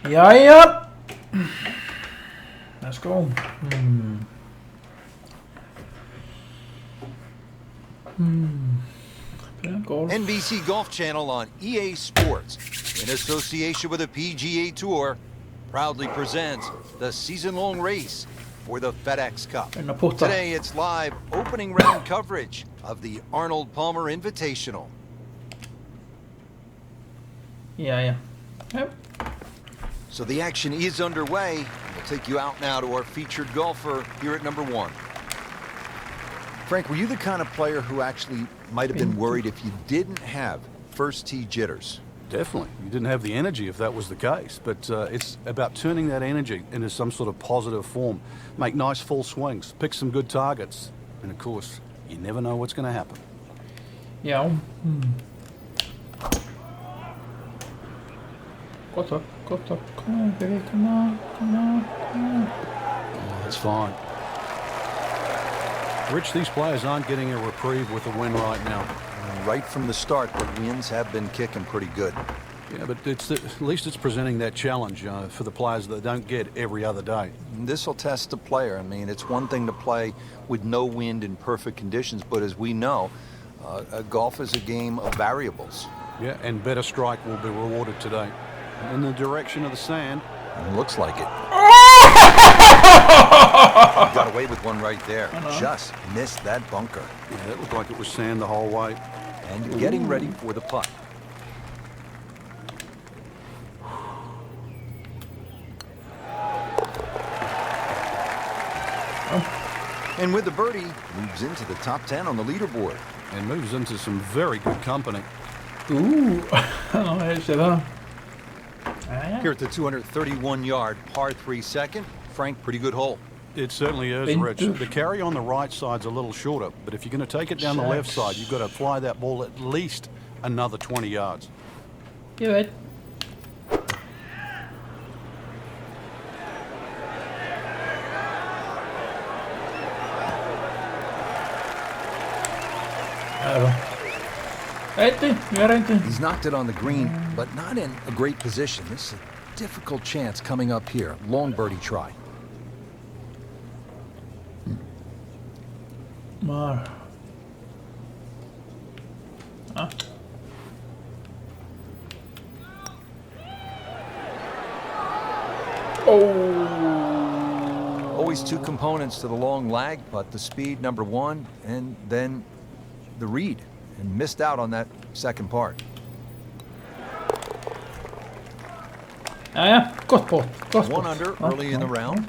Jajja. Let's go. Golf. NBC Golf Channel on EA Sports, in association with the PGA Tour, proudly presents the season-long race for the FedEx Cup. Today it's live opening round coverage of the Arnold Palmer Invitational. Yeah. Yep. So the action is underway. We'll take you out now to our featured golfer here at number 1. Frank, were you the kind of player who actually might have been worried if you didn't have first tee jitters? Definitely. You didn't have the energy if that was the case. But it's about turning that energy into some sort of positive form. Make nice full swings. Pick some good targets. And, of course, you never know what's going to happen. Yeah. Gott up. Come on, baby. Come on. Oh, that's fine. Rich, these players aren't getting a reprieve with the win right now. Right from the start, the winds have been kicking pretty good. Yeah, but at least it's presenting that challenge for the players that don't get every other day. This will test the player. I mean, it's one thing to play with no wind in perfect conditions, but as we know, golf is a game of variables. Yeah, and better strike will be rewarded today. In the direction of the sand. Looks like it. Got away with one right there. Just missed that bunker. Yeah, it looked like it was sand the whole way. And getting ready for the putt. And with the birdie, moves into the top 10 on the leaderboard. And moves into some very good company. Ooh. Here at the 231-yard par 3 second. Frank, pretty good hole. It certainly is, Rich. The carry on the right side's a little shorter, but if you're going to take it down the left side, you've got to fly that ball at least another 20 yards. Do it. He's knocked it on the green, but not in a great position. This is a difficult chance coming up here. Long birdie try. Mar. Oh! Always two components to the long lag, but the speed, number 1, and then the read. And missed out on that second part. Gott på. 1 under early in the round.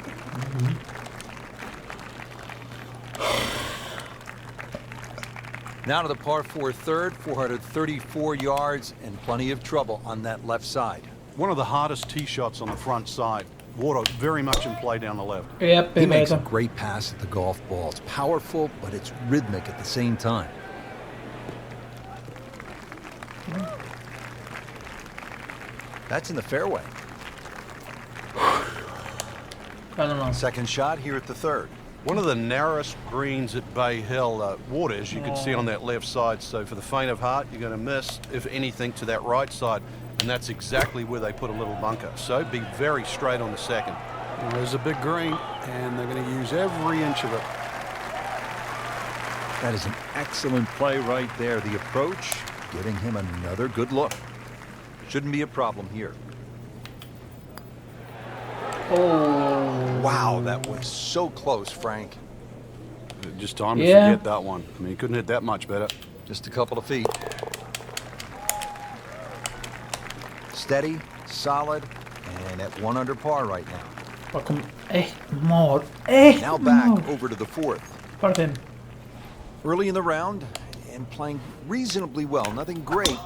Now to the par 4 third, 434 yards and plenty of trouble on that left side. One of the hardest tee shots on the front side. Water very much in play down the left. Yep, he makes a great pass at the golf ball. It's powerful, but it's rhythmic at the same time. That's in the fairway. Second shot here at the third. One of the narrowest greens at Bay Hill. Water, as you can see on that left side. So for the faint of heart, you're going to miss, if anything, to that right side. And that's exactly where they put a little bunker. So be very straight on the second. Well, there's a big green, and they're going to use every inch of it. That is an excellent play right there. The approach, giving him another good look. Shouldn't be a problem here. Oh. Wow, that was so close, Frank. Just time to forget that one. I mean, he couldn't hit that much better. Just a couple of feet. Steady, solid, and at 1 under par right now. Now back over to the 4th. Early in the round and playing reasonably well. Nothing great,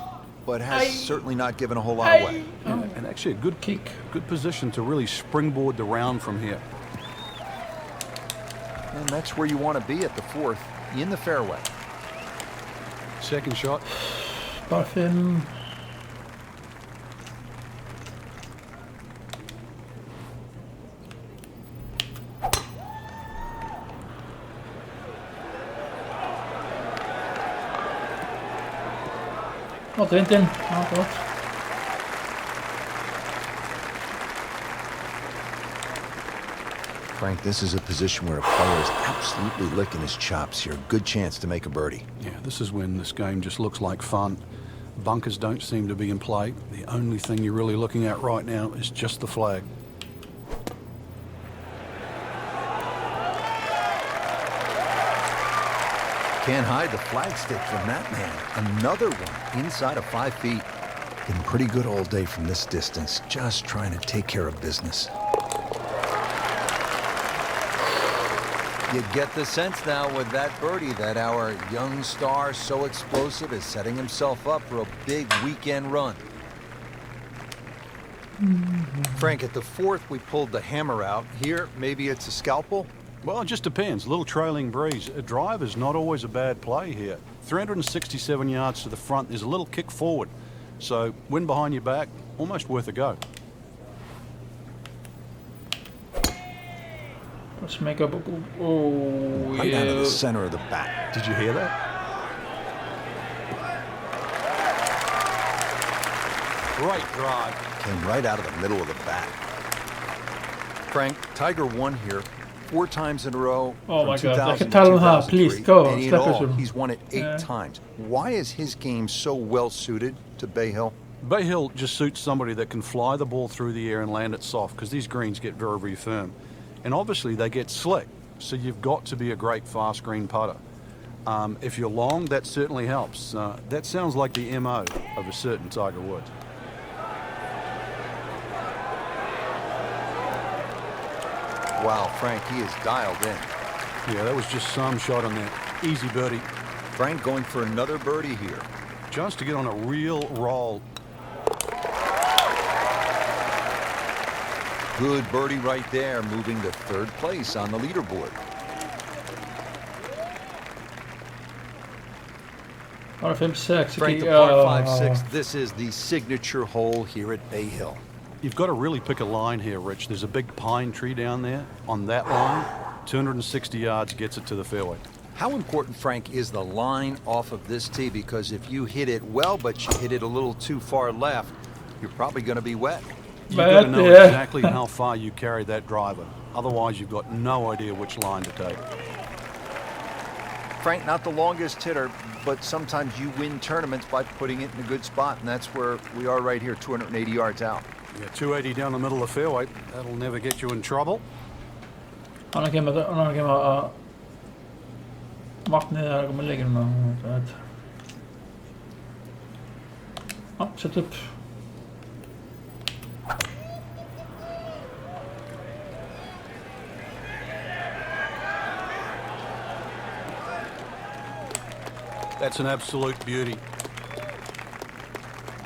but has certainly not given a whole lot away. And actually a good kick, good position to really springboard the round from here. And that's where you want to be at the 4th, in the fairway. Second shot. Parfum. Not in. Not Frank, this is a position where a player is absolutely licking his chops here. Good chance to make a birdie. Yeah, this is when this game just looks like fun. Bunkers don't seem to be in play. The only thing you're really looking at right now is just the flag. Can't hide the flag stick from that man. Another one inside of 5 feet. Getting pretty good all day from this distance. Just trying to take care of business. You get the sense now with that birdie that our young star, so explosive, is setting himself up for a big weekend run. Frank, at the fourth, we pulled the hammer out. Here, maybe it's a scalpel? Well, it just depends. A little trailing breeze. A drive is not always a bad play here. 367 yards to the front. There's a little kick forward. So, wind behind your back, almost worth a go. Let's make up. Oh, right out of the center of the bat. Did you hear that? Great drive. Came right out of the middle of the bat. Frank, Tiger won here 4 times in a row. Oh my God! I can can tell him how. Please go. And in all, he's won it 8 times. Why is his game so well suited to Bay Hill? Bay Hill just suits somebody that can fly the ball through the air and land it soft, because these greens get very, very firm. And obviously they get slick, so you've got to be a great fast green putter. If you're long, that certainly helps. That sounds like the MO of a certain Tiger Woods. Wow, Frank, he is dialed in. Yeah, that was just some shot on that. Easy birdie. Frank going for another birdie here. Just to get on a real roll. Good birdie right there, moving to 3rd place on the leaderboard. Par 5-6. Frank, the par 5-6. This is the signature hole here at Bay Hill. You've got to really pick a line here, Rich. There's a big pine tree down there. On that line, 260 yards gets it to the fairway. How important, Frank, is the line off of this tee? Because if you hit it well, but you hit it a little too far left, you're probably going to be wet. You've got to know exactly how far you carry that driver. Otherwise, you've got no idea which line to take. Frank, not the longest hitter, but sometimes you win tournaments by putting it in a good spot, and that's where we are right here, 280 yards out. Yeah, 280 down the middle of the fairway. That'll never get you in trouble. Han kan Martin här kommer lägga den där. Ja, sätt upp. That's an absolute beauty.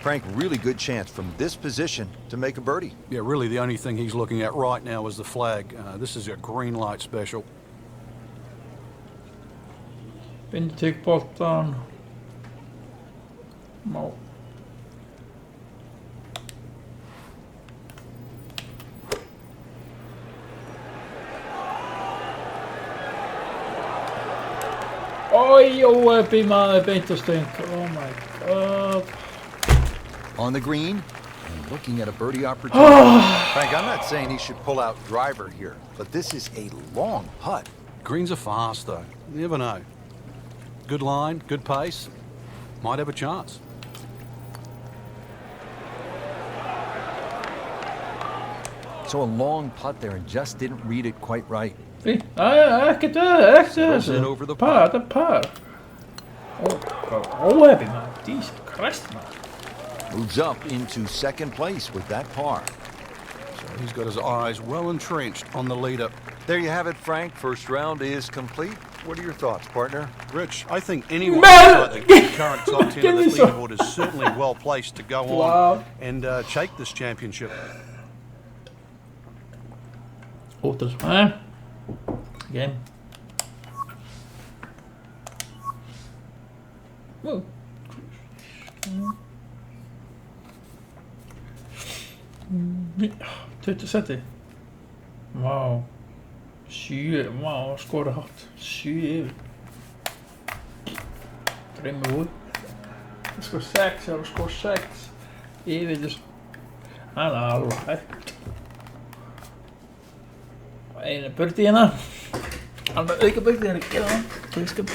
Frank, really good chance from this position to make a birdie. Yeah, really the only thing he's looking at right now is the flag. This is a green light special. Vindtryck på bollen. Mål. Oj, be my bent stink. Oh my God. On the green and looking at a birdie opportunity. Frank, I'm not saying he should pull out driver here, but this is a long putt. Greens are fast though. You never know. Good line, good pace. Might have a chance. So a long putt there and just didn't read it quite right. Throws it over the par. The par. Oh, happy man. Jesus Christ, man. Moves up into 2nd place with that par. So he's got his eyes well entrenched on the leader. There you have it, Frank. First round is complete. What are your thoughts, partner? Rich, I think anyone inside the current top 10 of this leaderboard is certainly well placed to go on and take this championship. Åter. Game. Whoa. 30. Wow. 7. Wow, skåret hardt. 7. 3 mål. Jeg skal 6. Jeg skal 6. Evigt. Han er aldrig. Eén birdie hérna. Alveg auka birdie hérna. Gera það. Prískap.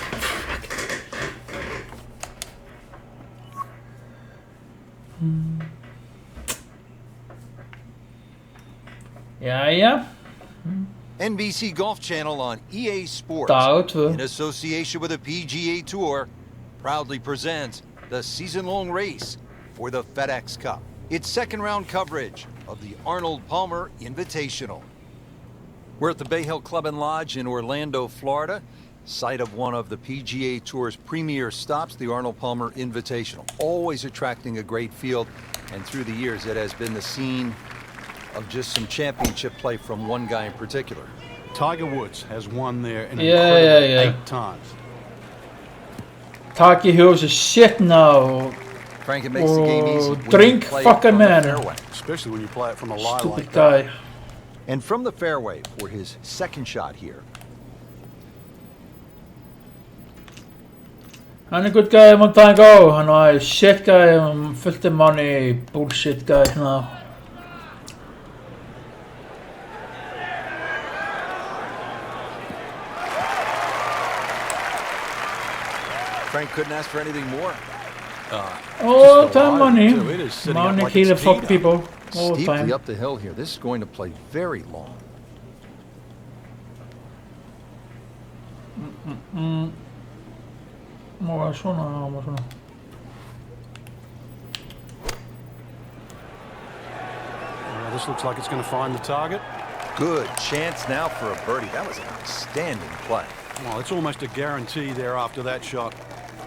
Jæja. NBC Golf Channel on EA Sports, Dagur 2. in association with the PGA Tour, proudly presents the season-long race for the FedEx Cup. It's second-round coverage of the Arnold Palmer Invitational. We're at the Bay Hill Club and Lodge in Orlando, Florida, site of one of the PGA Tour's premier stops, the Arnold Palmer Invitational. Always attracting a great field, and through the years it has been the scene of just some championship play from one guy in particular. Tiger Woods has won there an incredible 8 times. Taki Hills is shit now. Frank, it makes the game easy. Drink fucking man. Especially when you play it from a lie Stupid like guy. that. And from the fairway for his second shot here. Han a good guy, one time ago. Han var a shit guy, filthy money, bullshit guy now. Frank couldn't ask for anything more. All time money. It is sitting up Money like kill it's fuck teed people. All Steeply time. up the hill here. This is going to play very long. Var svona, var svona. This looks like it's going to find the target. Good chance now for a birdie. That was an outstanding play. Well, it's almost a guarantee there after that shot.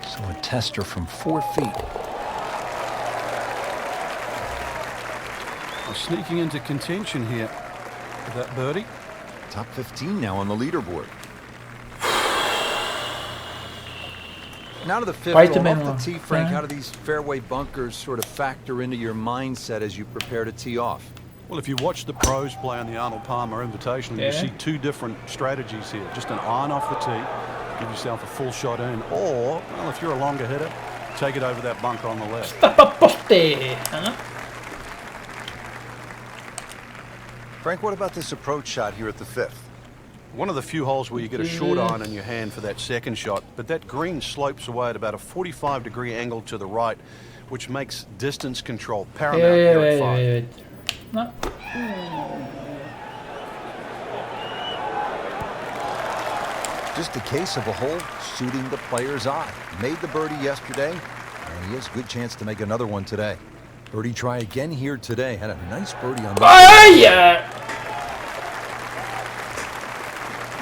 So a tester from 4 feet. Well, sneaking into contention here with that birdie. Top 15 now on the leaderboard. Now to the fifth hole. Off the tee, Frank, how do these fairway bunkers sort of factor into your mindset as you prepare to tee off? Well, if you watch the pros play on the Arnold Palmer Invitational, you see 2 different strategies here. Just an iron off the tee, give yourself a full shot in, or, well, if you're a longer hitter, take it over that bunker on the left. Frank, what about this approach shot here at the fifth? One of the few holes where you get a short iron in your hand for that second shot, but that green slopes away at about a 45-degree angle to the right, which makes distance control paramount here at 5. No. Just a case of a hole suiting the player's eye. Made the birdie yesterday, and he has a good chance to make another one today. Birdie try again here today. Had a nice birdie on that.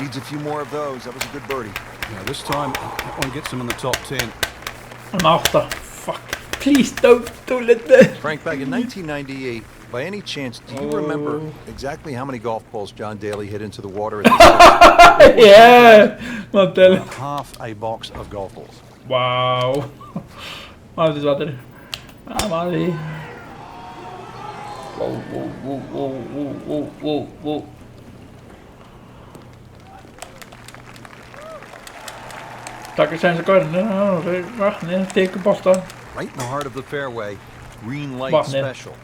Needs a few more of those. That was a good birdie. Yeah, this time, that one gets him in the top 10. I'm after. Fuck. Please don't let that. Frank, back in 1998, by any chance, do you remember exactly how many golf balls John Daly hit into the water? At the Yeah. Not telling. Half a box of golf balls. Wow. Wat is wat er? Amali. Wow. Takker zijn ze kort. Wacht, nee, teken bollen. Right in the heart of the fairway. Green light special.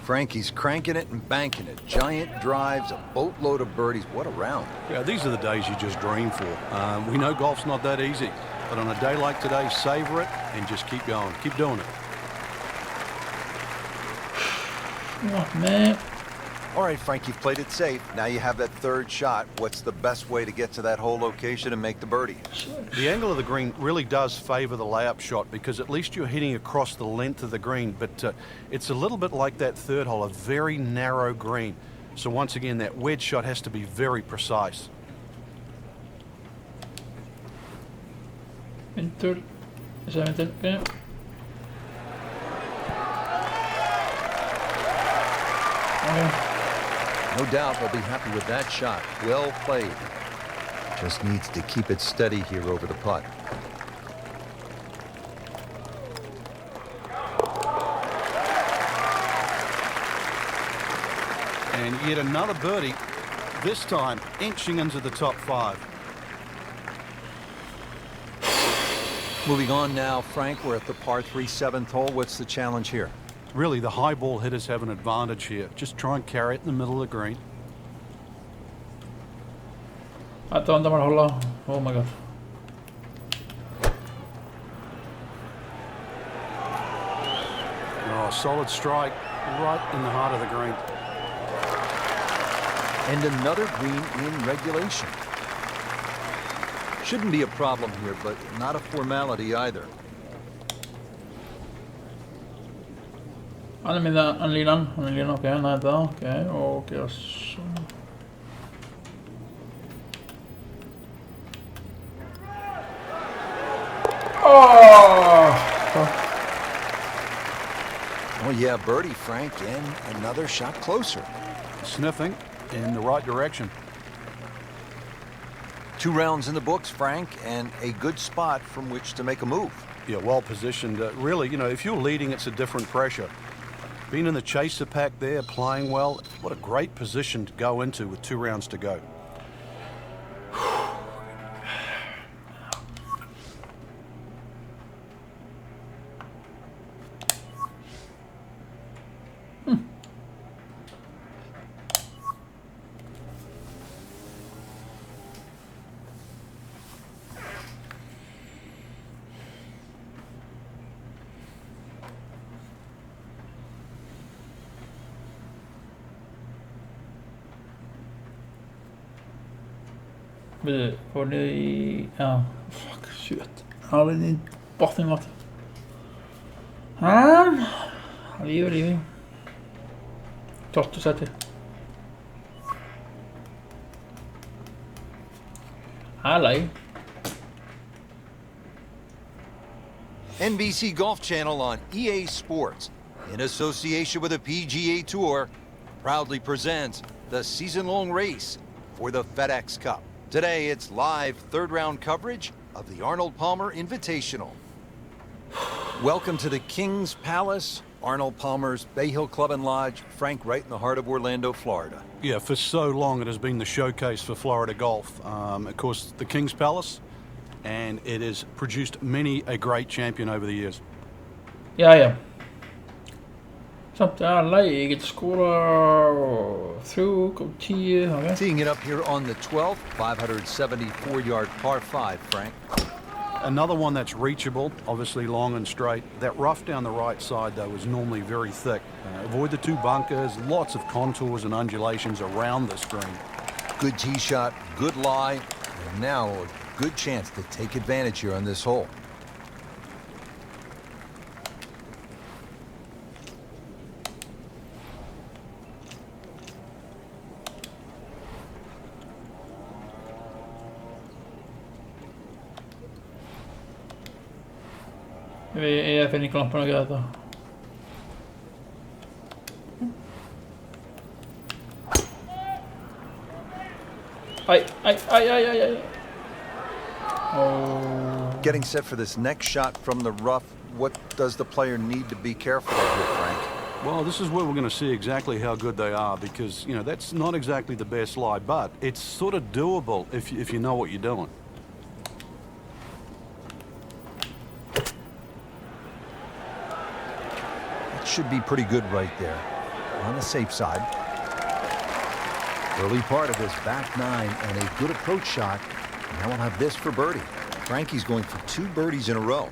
Frankie's cranking it and banking it. Giant drives, a boatload of birdies. What a round. Yeah, these are the days you just dream for. We know golf's not that easy, but on a day like today, savor it and just keep going. Keep doing it. Oh, man. All right, Frank, you've played it safe. Now you have that third shot. What's the best way to get to that hole location and make the birdie? The angle of the green really does favor the layup shot because at least you're hitting across the length of the green, but it's a little bit like that third hole, a very narrow green. So once again, that wedge shot has to be very precise. Winter. Zijn we het? No doubt they'll be happy with that shot. Well played. Just needs to keep it steady here over the putt. And yet another birdie, this time inching into the top 5. Moving on now, Frank, we're at the par 3 7th hole. What's the challenge here? Really, the high ball hitters have an advantage here. Just try and carry it in the middle of the green. Hasta dónde me lo. Oh my god. Oh, solid strike right in the heart of the green. And another green in regulation. Shouldn't be a problem here, but not a formality either. Anlinan, ok, nada, ok, Oh yeah, birdie, Frank, and another shot closer. Sniffing in the right direction. 2 rounds in the books, Frank, and a good spot from which to make a move. Yeah, well positioned. Really, you know, if you're leading, it's a different pressure. Being in the chaser pack there, playing well, what a great position to go into with 2 rounds to go. Får ni... Ja, fuck, shit. Har vi din botten gått? Liv. Torto sätter. Hallå. NBC Golf Channel on EA Sports, in association with the PGA Tour, proudly presents the season-long race for the FedEx Cup. Today, it's live 3rd round coverage of the Arnold Palmer Invitational. Welcome to the King's Palace, Arnold Palmer's Bay Hill Club and Lodge, Frank, right in the heart of Orlando, Florida. Yeah, for so long it has been the showcase for Florida golf. Of course, the King's Palace, and it has produced many a great champion over the years. Ja. Something I like. It's score through 10. Okay. Teeing it up here on the 12th, 574-yard par 5, Frank. Another one that's reachable, obviously long and straight. That rough down the right side, though, is normally very thick. Avoid the 2 bunkers, lots of contours and undulations around this green. Good tee shot, good lie, and now a good chance to take advantage here on this hole. Jag finner klamparna och grejer då. Aj. Oh. Getting set for this next shot from the rough, what does the player need to be careful of here, Frank? Well, this is where we're going to see exactly how good they are because, you know, that's not exactly the best lie, but it's sort of doable if you know what you're doing. Should be pretty good right there. On the safe side. Early part of this back 9 and a good approach shot. Now we'll have this for birdie. Frankie's going for 2 birdies in a row.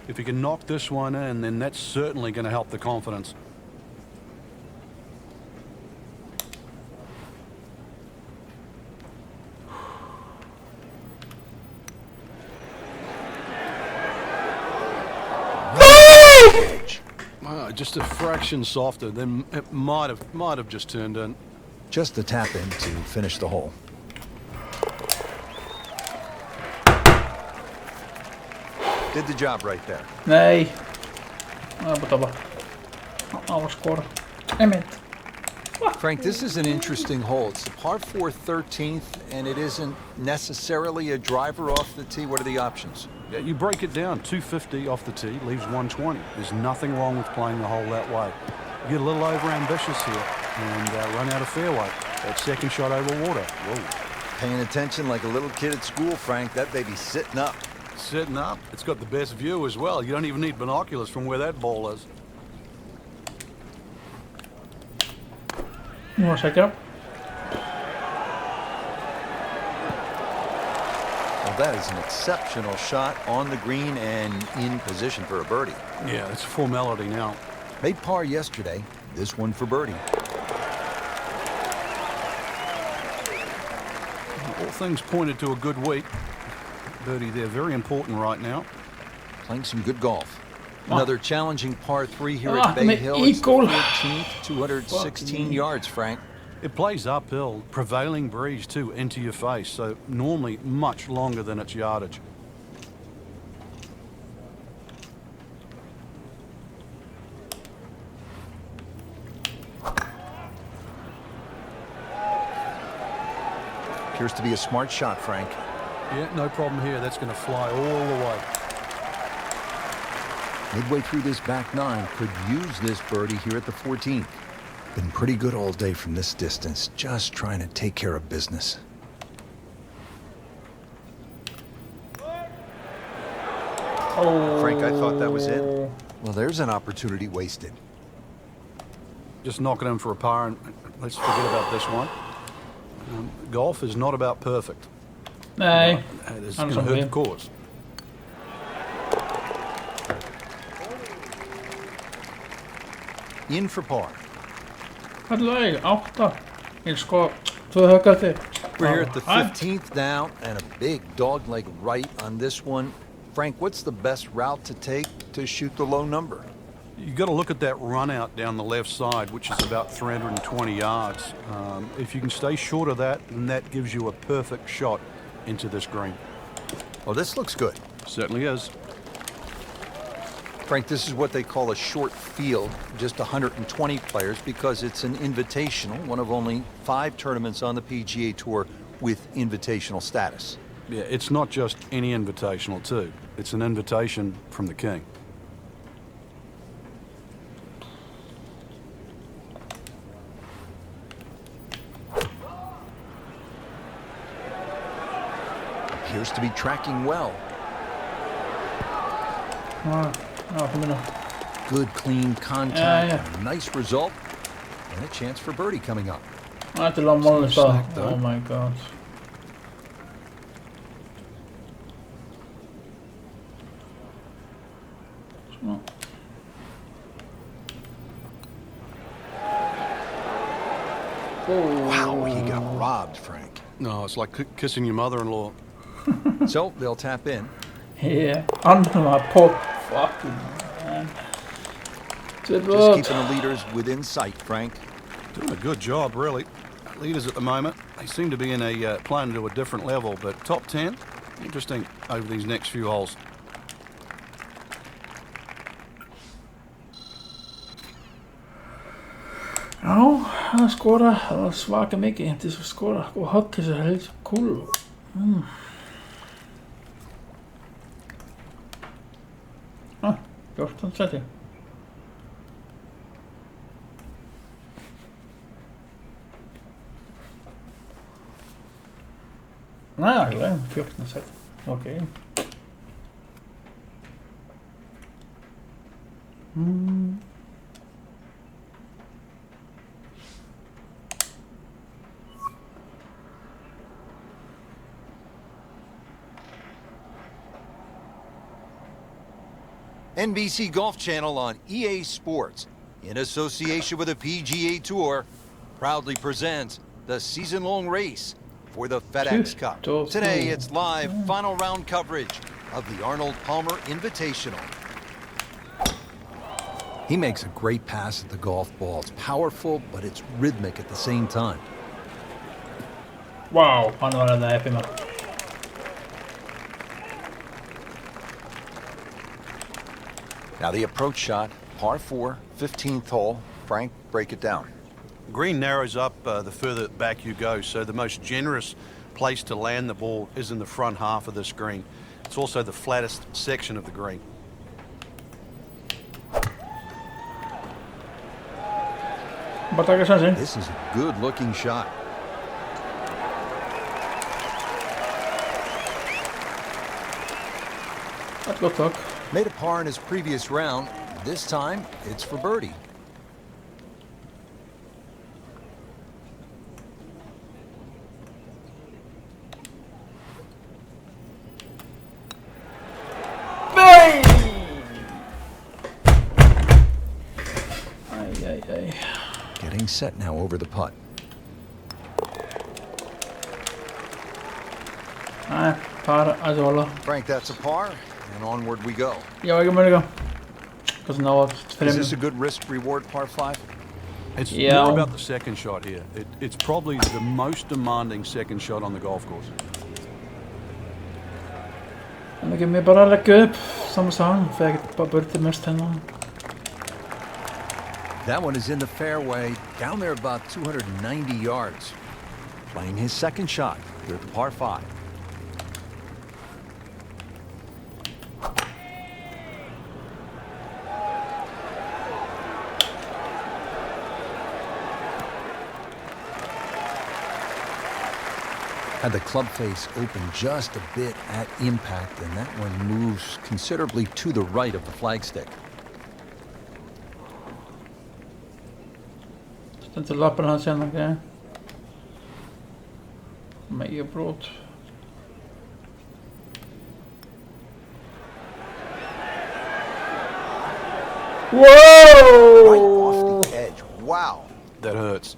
If he can knock this one in, then that's certainly going to help the confidence. Just a fraction softer, then it might have just turned in. Just a tap in to finish the hole. Did the job right there. Nej. Score. Frank, this is an interesting hole. It's the par 4 13th, and it isn't necessarily a driver off the tee. What are the options? Yeah, you break it down, 250 off the tee, leaves 120. There's nothing wrong with playing the hole that way. You get a little over-ambitious here and run out of fairway. That second shot over water. Whoa. Paying attention like a little kid at school, Frank. That baby's sitting up. Sitting up? It's got the best view as well. You don't even need binoculars from where that ball is. Nú að sækja. Well, that is an exceptional shot on the green and in position for a birdie. Yeah, it's a formality now. Made par yesterday. This one for birdie. All things pointed to a good week. Birdie there, very important right now. Playing some good golf. Another challenging par 3 here at Bay med Hill. It's the eagle. 14th, 216 yards, Frank. It plays uphill, prevailing breeze too, into your face, so normally much longer than its yardage. Appears to be a smart shot, Frank. Yeah, no problem here. That's going to fly all the way. Midway through this back nine, could use this birdie here at the 14th. Been pretty good all day from this distance, just trying to take care of business. Oh. Frank, I thought that was it. Well, there's an opportunity wasted. Just knock it in for a par, and let's forget about this one. Golf is not about perfect. Nej. It's going to hurt the cause. In for par. Hvað lag? 8. Ég sko 2 höggati. We're here at the 15th down and a big dog-leg right on this one. Frank, what's the best route to take to shoot the low number? You've got to look at that run out down the left side, which is about 320 yards. If you can stay short of that, then that gives you a perfect shot into this green. Oh, this looks good. Certainly is. Frank, this is what they call a short field, just 120 players, because it's an invitational, one of only 5 tournaments on the PGA Tour with invitational status. Yeah, it's not just any invitational, too. It's an invitation from the king. Appears to be tracking well. Good, clean contact. Yeah. A nice result. And a chance for birdie coming up. Þetta er langt málið það. Snack, though. Oh my god. Svona. Wow, he got robbed, Frank. No, it's like kissing your mother-in-law. So they'll tap in. Yeah. Han var på. Fucking man. Just keeping the leaders within sight, Frank. Doing a good job, really. Leaders at the moment, they seem to be in a playing to a different level, but top 10, interesting over these next few holes. Já, hann skora. Það var svaka mikið til þess að skora og högg þessu helst kúl. Ah, 14 seti. Nej, det är 14 seti. Okej. NBC Golf Channel on EA Sports, in association with the PGA Tour, proudly presents the season-long race for the FedEx Cup. Today, it's live final round coverage of the Arnold Palmer Invitational. He makes a great pass at the golf ball. It's powerful, but it's rhythmic at the same time. Wow, han var den där epimen. Now the approach shot, par 4, 15th hole. Frank, break it down. Green narrows up the further back you go, so the most generous place to land the ball is in the front half of this green. It's also the flattest section of the green. This is a good-looking shot. That's good talk. Made a par in his previous round. This time, it's for birdie. Getting set now over the putt. Par as well. Frank, that's a par, and onward we go. Yeah, I'm gonna go. Because now it's Is this a good risk-reward par 5? It's more about the second shot here. It's probably the most demanding second shot on the golf course. Men kan vi bara lägga upp samma sak för jag bara började mest henne. That one is in the fairway, down there about 290 yards. Playing his second shot here at the par 5. Had the club face open just a bit at impact, and that one moves considerably to the right of the flagstick. Inte lappen han sen okej. Mega brott. Whoa! Right off the edge. Wow. That hurts.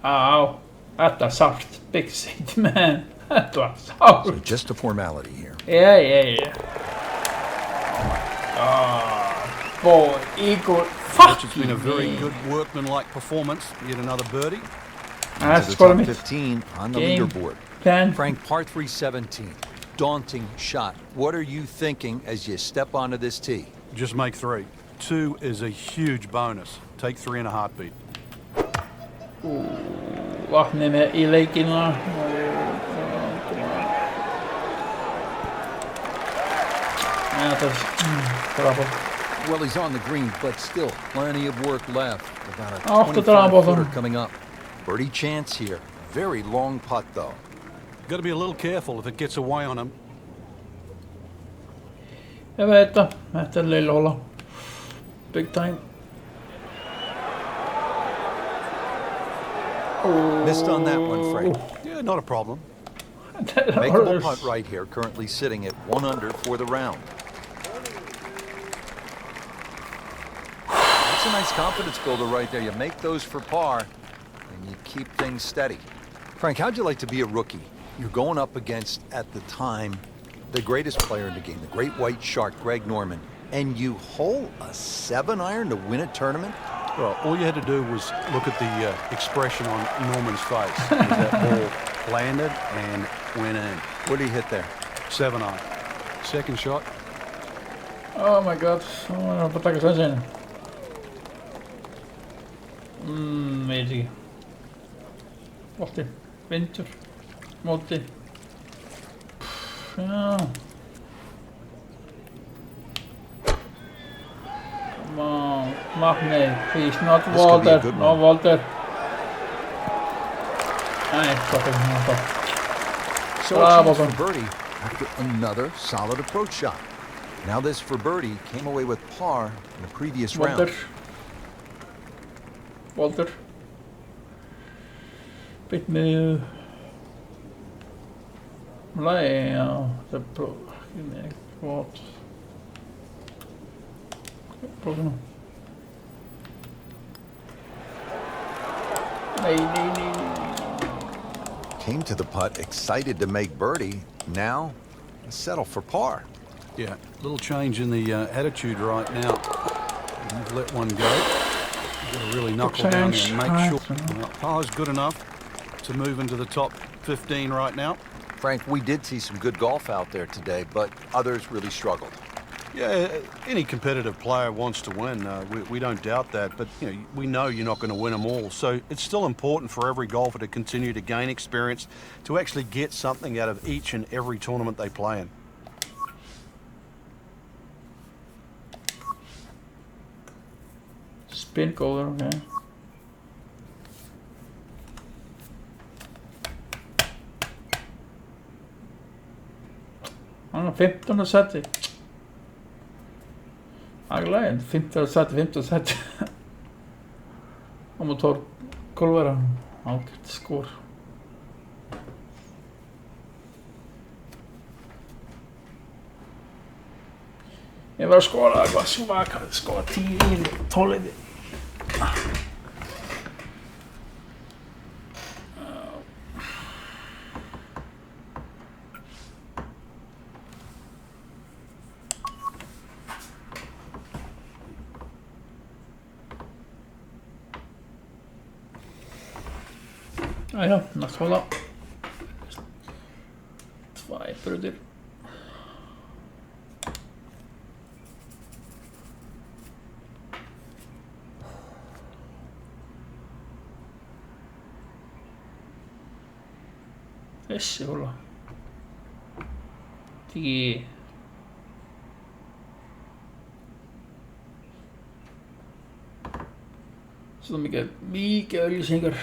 Ow. That's a soft big seat, man. That was soft. So just a formality here. Yeah. Oh, boy, Igor. Fuck. It's been a very good workmanlike performance. Yet another birdie. Into the top 15 on the Game leaderboard. Plan. Frank, par 3 17. Daunting shot. What are you thinking as you step onto this tee? Just make 3. 2 is a huge bonus. Take 3 in a heartbeat. Vakna med i leken då. Well, he's on the green, but still plenty of work left. About a After the 25-footer coming up. Birdie chance here. Very long putt, though. Got to be a little careful if it gets away on him. Jag vet det. Efter lillhålla. Big time. Missed on that one, Frank. Yeah, not a problem. Makeable putt right here, currently sitting at 1 under for the round. That's a nice confidence builder right there. You make those for par, and you keep things steady. Frank, how'd you like to be a rookie? You're going up against, at the time, the greatest player in the game, the great white shark, Greg Norman, and you hole a 7-iron to win a tournament? Well, all you had to do was look at the expression on Norman's face as that ball landed and went in. What did he hit there? 7-iron. Second shot. Oh my god. Vad tackar sen sen. Maybe. 80. Vinter. 80. Ja. Come on. Mahmoud, please. Not Walter. No Walter. Nej, fucking. So a chance for birdie after another solid approach shot. Now this for birdie came away with par in the previous round. Walter. Bit me. The pro. What? Problem. Came to the putt, excited to make birdie. Now, settle for par. Yeah, little change in the attitude right now. You've let one go. You've got to really knuckle down and make sure par's good enough to move into the top 15 right now. Frank, we did see some good golf out there today, but others really struggled. Yeah, any competitive player wants to win. We don't doubt that, but we know you're not going to win them all. So it's still important for every golfer to continue to gain experience, to actually get something out of each and every tournament they play in. Spin color, okay. Han har 15 70. Aglaen 15 70. Om motor kolvera. Allt skor. Jag var skåla, jag var svag, skåla 10 12. Ja, nachola. 2 brudar. ايش والله تيجي så mycket ölsingar.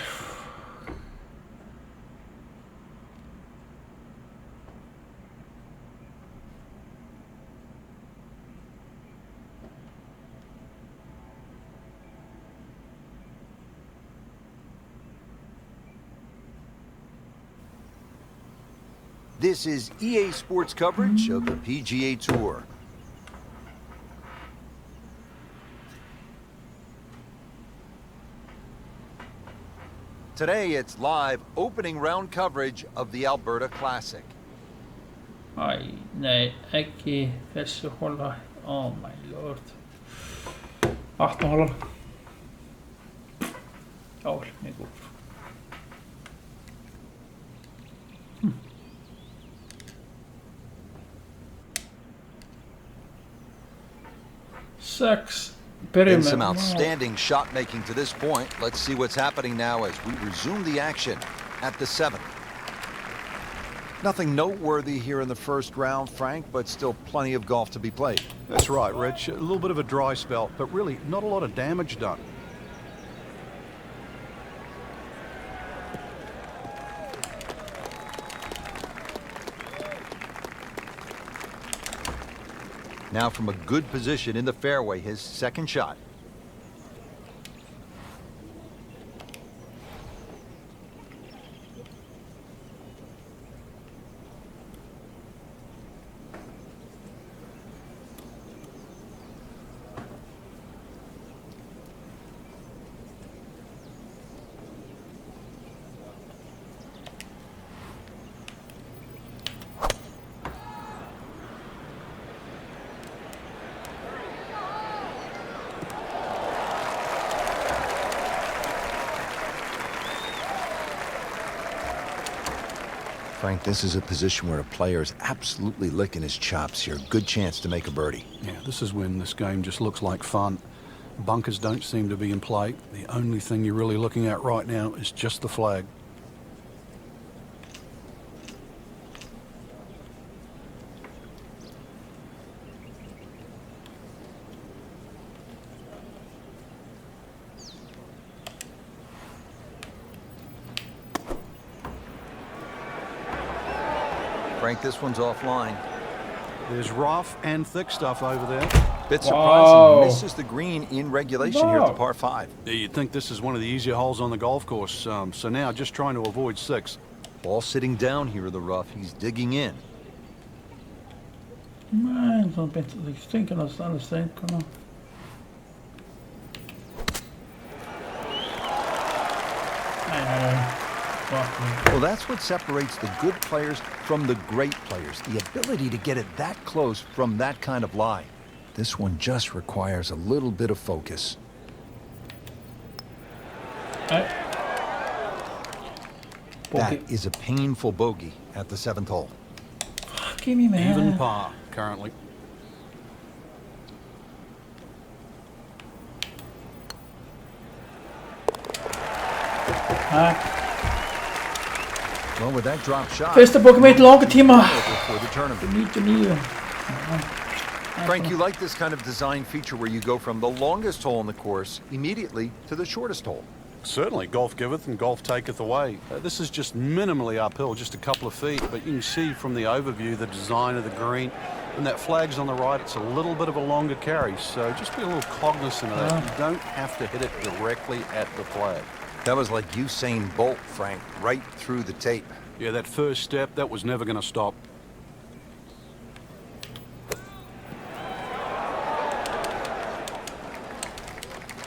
This is EA Sports coverage of the PGA Tour. Today it's live opening round coverage of the Alberta Classic. Aj, nej, ekki þessu hola. Oh my lord. 18 holar. Já, mjög góð. Six. Been some outstanding shot making to this point. Let's see what's happening now as we resume the action at the 7th. Nothing noteworthy here in the first round, Frank, but still plenty of golf to be played. That's right, Rich. A little bit of a dry spell, but really not a lot of damage done. Now from a good position in the fairway, his second shot. Frank, this is a position where a player is absolutely licking his chops here. Good chance to make a birdie. Yeah, this is when this game just looks like fun. Bunkers don't seem to be in play. The only thing you're really looking at right now is just the flag. Frank, this one's offline. There's rough and thick stuff over there. Bit surprising, misses the green in regulation here at the par 5. Yeah, you'd think this is one of the easier holes on the golf course. So now just trying to avoid 6. Ball sitting down here in the rough. He's digging in. Man, zo'n beetje stinken als het aan de steen kan. Well, that's what separates the good players from the great players. The ability to get it that close from that kind of lie. This one just requires a little bit of focus. That is a painful bogey at the 7th hole. Give me, man. Even par currently. Well, with that drop shot, Beste boeken met lange team. for the tournament. Niet. Frank, you like this kind of design feature where you go from the longest hole in the course immediately to the shortest hole. Certainly, golf giveth and golf taketh away. This is just minimally uphill, just a couple of feet, but you can see from the overview the design of the green. And that flag's on the right, it's a little bit of a longer carry, so just be a little cognizant of that. You don't have to hit it directly at the flag. That was like Usain Bolt, Frank, right through the tape. Yeah, that first step, that was never going to stop.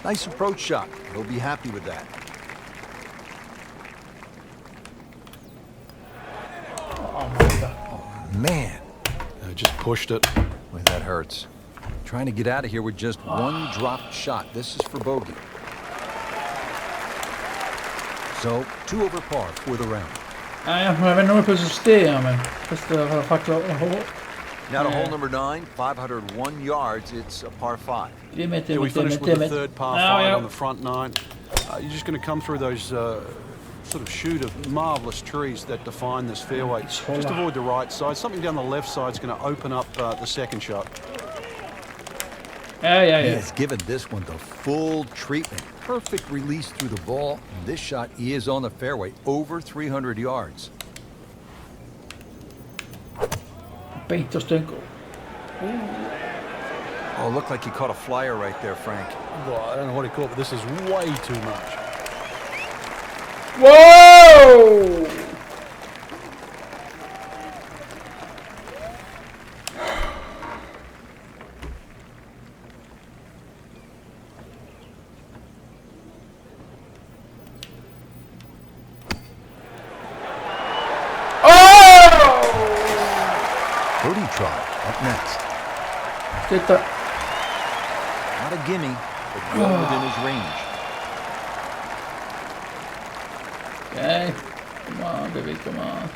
Nice approach shot. He'll be happy with that. Oh, man. Just pushed it. Boy, that hurts. Trying to get out of here with just one dropped shot. This is for bogey. So 2 over par for the round. Jag vet inte om jag är på system, men fast det har faktiskt Now to hole number 9, 501 yards. It's a par 5. Yeah, we finished with the third par 5 on the front 9. You're just going to come through those sort of shoot of marvellous trees that define this fairway. Just avoid the right side. Something down the left side is going to open up the second shot. He has given this one the full treatment. Perfect release through the ball. This shot is on the fairway, over 300 yards. Paint och stänk. Oh, looked like he caught a flyer right there, Frank. Well, I don't know what he caught, but this is way too much. Whoa! Birdie try up next. Titta. Not a gimme, but well within his range. Okay. Come on, baby, come on.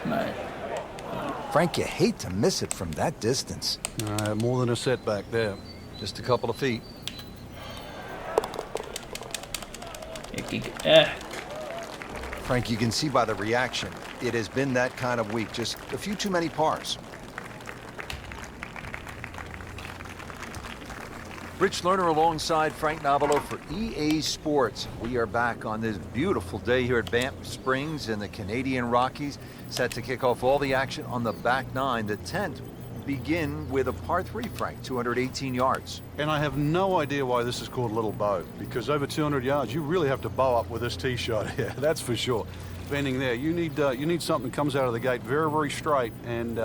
Nej. Frank, you hate to miss it from that distance. More than a setback there. Just a couple of feet. Frank, you can see by the reaction, it has been that kind of week. Just a few too many pars. Rich Lerner alongside Frank Nobilo for EA Sports. We are back on this beautiful day here at Banff Springs in the Canadian Rockies, set to kick off all the action on the back 9. The 10th begin with a par 3, Frank, 218 yards. And I have no idea why this is called Little Bow, because over 200 yards, you really have to bow up with this tee shot here, that's for sure. Bending there, you need something that comes out of the gate very, very straight and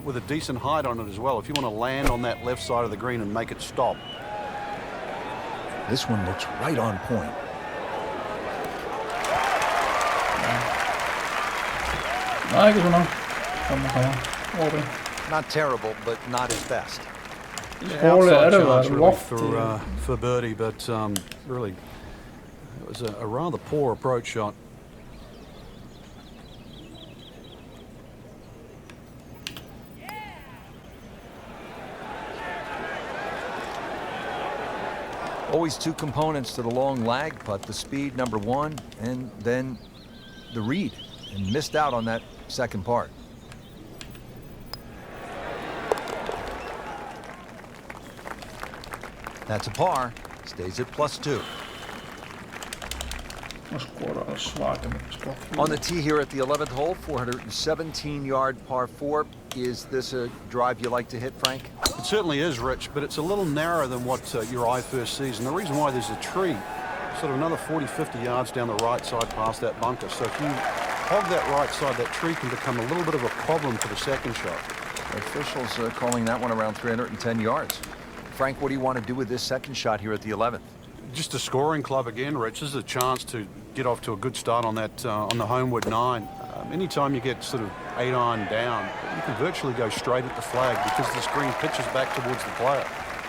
with a decent height on it as well, if you want to land on that left side of the green and make it stop. This one looks right on point. Not terrible, but not his best. Outside chance really for birdie, but really, it was a rather poor approach shot. Always 2 components to the long lag putt, the speed, number 1, and then the read, and missed out on that second part. That's a par, stays at +2. On the tee here at the 11th hole, 417-yard par 4. Is this a drive you like to hit, Frank? It certainly is, Rich, but it's a little narrower than what your eye first sees. And the reason why, there's a tree sort of another 40, 50 yards down the right side past that bunker. So if you hog that right side, that tree can become a little bit of a problem for the second shot. Officials are calling that one around 310 yards. Frank, what do you want to do with this second shot here at the 11th? Just a scoring club again, Rich. This is a chance to get off to a good start on that on the homeward 9. Anytime you get sort of 8-iron down, you can virtually go straight at the flag because the screen pitches back towards the player.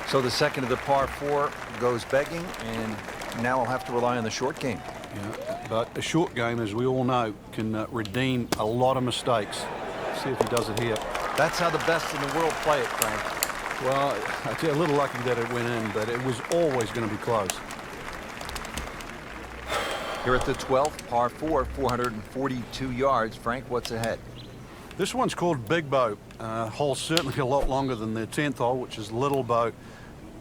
So the second of the par 4 goes begging, and now I'll have to rely on the short game. Yeah, but a short game, as we all know, can redeem a lot of mistakes. See if he does it here. That's how the best in the world play it, Frank. Well, I tell you, a little lucky that it went in, but it was always going to be close. Here at the 12th, par 4, 442 yards. Frank, what's ahead? This one's called Big Bow. Hole's certainly a lot longer than the 10th hole, which is Little Bow.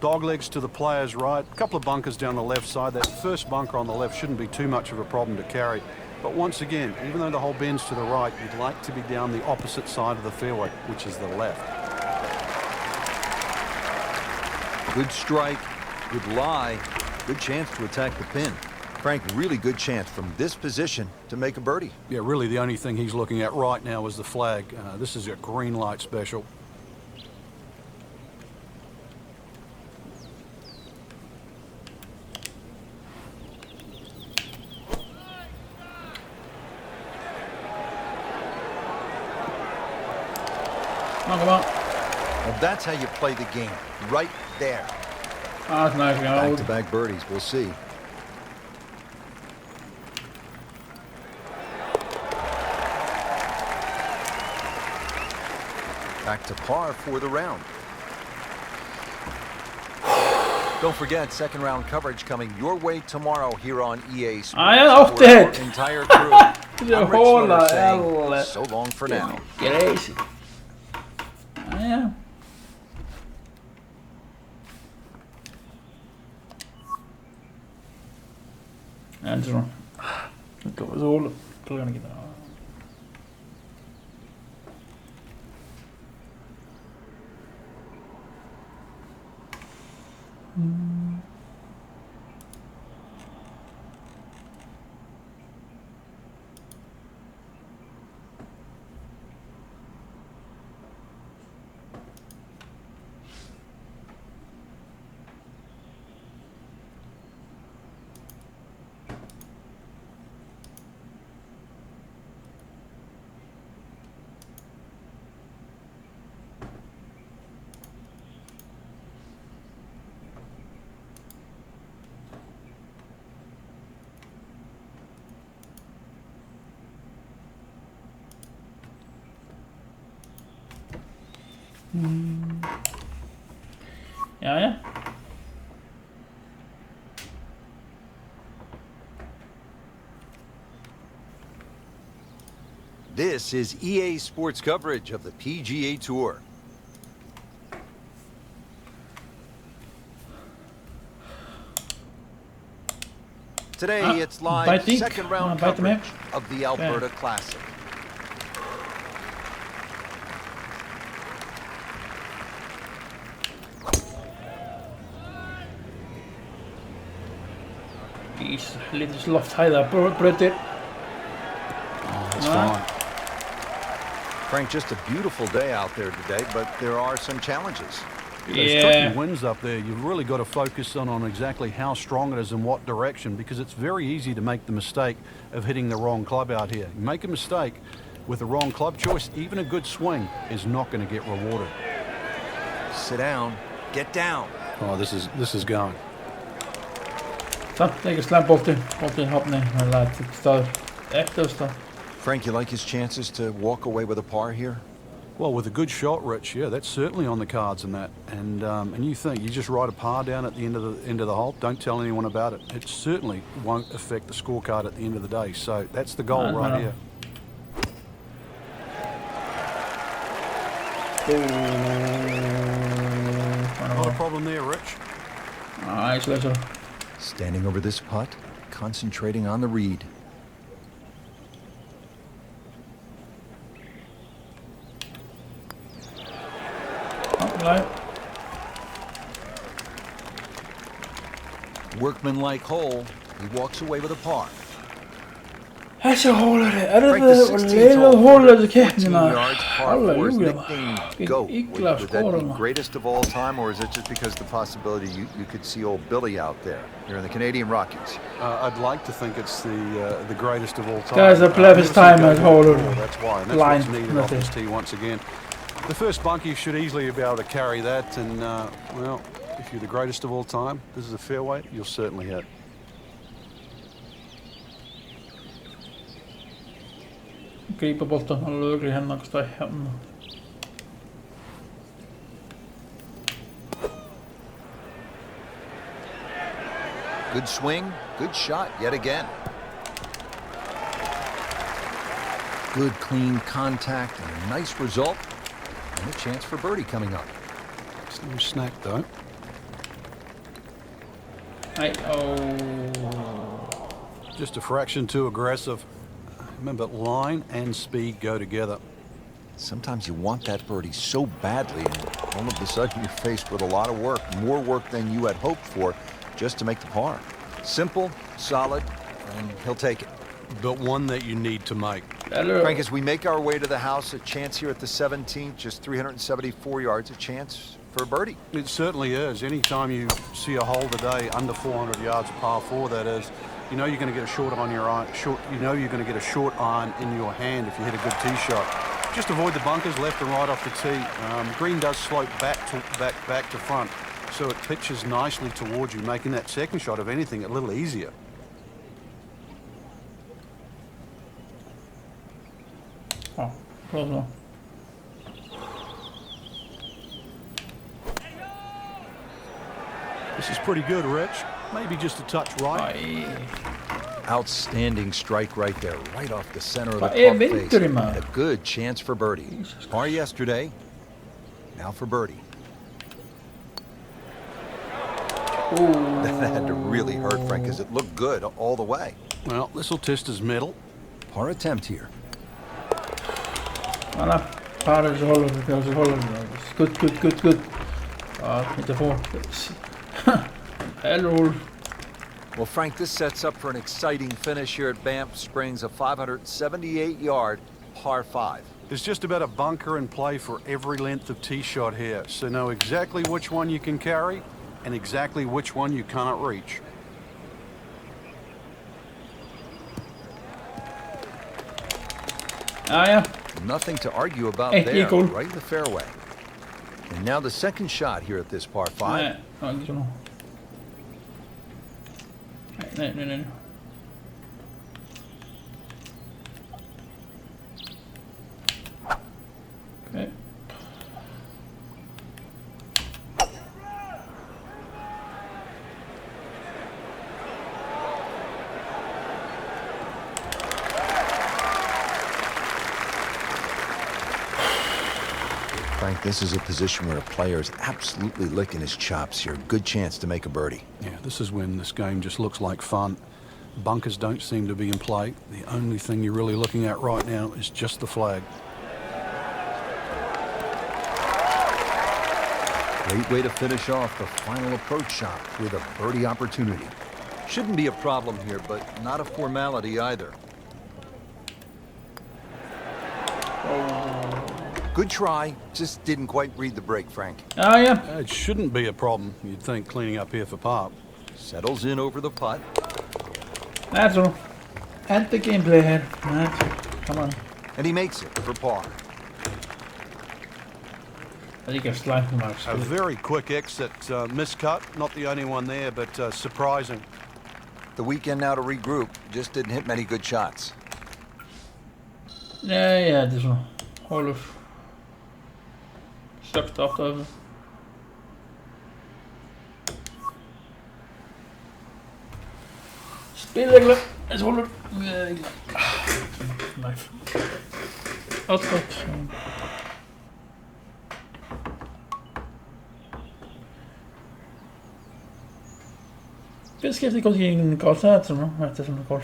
Dog legs to the player's right. A couple of bunkers down the left side. That first bunker on the left shouldn't be too much of a problem to carry. But once again, even though the hole bends to the right, you'd like to be down the opposite side of the fairway, which is the left. Good strike, good lie, good chance to attack the pin. Frank, really good chance from this position to make a birdie. Yeah, really the only thing he's looking at right now is the flag. This is a green light special. Come on. Well, that's how you play the game. Right there. That's nice. Back-to-back birdies. We'll see. Back to par for the round. Don't forget, second round coverage coming your way tomorrow here on EA Sports. Off the head. Entire crew. I'm Rich Miller saying so long for now. Crazy. Ja. En zo. Ik kan zo klein gedaan. Ja. This is EA Sports coverage of the PGA Tour. Today it's live second round coverage of the Alberta Classic. Lite loft high there, Bridget. That's fine. Frank, just a beautiful day out there today, but there are some challenges. Those tricky winds up there, you've really got to focus on exactly how strong it is and what direction, because it's very easy to make the mistake of hitting the wrong club out here. You make a mistake with the wrong club choice, even a good swing is not going to get rewarded. Sit down, get down. Oh, this is going. Så, det kan slam bolten hoppning, eller det står efter. Frank, you like his chances to walk away with a par here? Well, with a good shot, Rich, yeah, that's certainly on the cards in that. And you think you just write a par down at the end of the hole, don't tell anyone about it. It certainly won't affect the scorecard at the end of the day. So that's the goal right here. Not a problem there, Rich. Nice, let's go. Standing over this putt, concentrating on the read. Right. Workman-like hole, he walks away with a par. Här så håller det. Det lilla hålet i kännerna. Halleluja. Would that be greatest of all time, or is it just because the possibility you could see old Billy out there here in the Canadian Rockies? I'd like to think it's the greatest of all time. Guys, I play this time at Holder. That's why, and that's what's needed off this tee once again. The first bunker, you should easily be able to carry that, and well, if you're the greatest of all time, this is a fairway, you'll certainly hit. Gripa bolten, han lugger i henne och står hemma. Good swing, good shot yet again. Good clean contact and a nice result. And a chance for birdie coming up. It's no snack though. Just a fraction too aggressive. Remember, line and speed go together. Sometimes you want that birdie so badly, and all of a sudden you're faced with a lot of work, more work than you had hoped for, just to make the par. Simple, solid, and he'll take it. But one that you need to make. Frank, as we make our way to the house, a chance here at the 17th, just 374 yards, a chance for a birdie. It certainly is. Anytime you see a hole today under 400 yards, par 4 that is, you know you're going to get a short on your iron. You know you're going to get a short iron in your hand if you hit a good tee shot. Just avoid the bunkers left and right off the tee. Green does slope back to front, so it pitches nicely towards you, making that second shot, if anything, a little easier. Oh, close one. This is pretty good, Rich. Maybe just a touch right. Outstanding strike right there, right off the center of the club face. And a good chance for birdie. Par yesterday, now for birdie. Ooh. That had to really hurt, Frank, because it looked good all the way. Well, this will test his mettle. Par attempt here. Alla parar så håller det. Good. Inte få. Hello. Well, Frank, this sets up for an exciting finish here at Banff Springs, a 578-yard par 5. There's just about a bunker in play for every length of tee shot here, so know exactly which one you can carry and exactly which one you cannot reach. Yeah. Nothing to argue about there, right in the fairway. And now the second shot here at this par 5. No. Okay. Frank, this is a position where a player is absolutely licking his chops here. Good chance to make a birdie. Yeah, this is when this game just looks like fun. Bunkers don't seem to be in play. The only thing you're really looking at right now is just the flag. Great way to finish off the final approach shot with a birdie opportunity. Shouldn't be a problem here, but not a formality either. Good try, just didn't quite read the break, Frank. Oh, yeah. It shouldn't be a problem, you'd think, cleaning up here for par. Settles in over the putt. That's all. And the gameplay here. Right. Come on. And he makes it for par. I think I've slided marks. A very quick exit, miscut. Not the only one there, but surprising. The weekend now to regroup. Just didn't hit many good shots. Ja, det är så. Olof. Släppte allt över. Spelregler. Jag håller. Knife. Outskott. Beskriv gått in Karlsson som då. Vet som det går.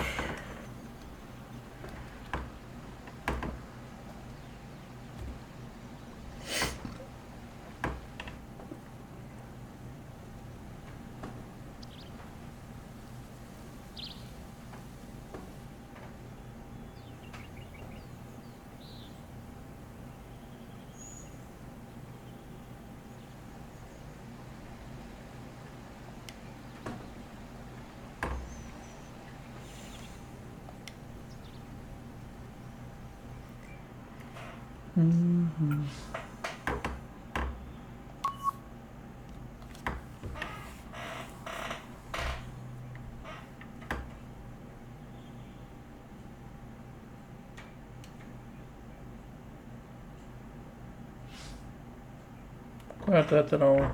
Skönt att det då.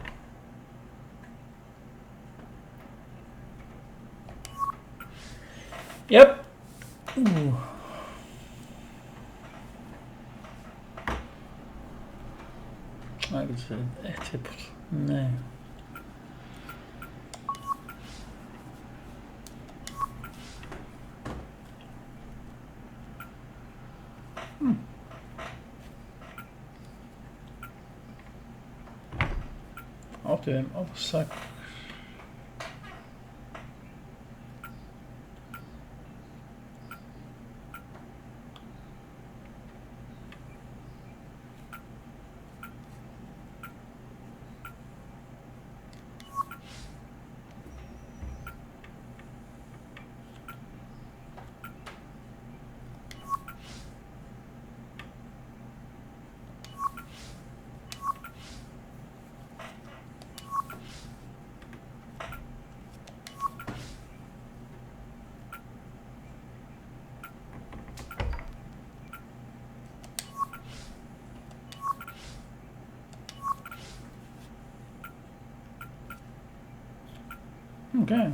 Japp. Nej, det är typ. Nej. Auf dem Aufsack. Okay.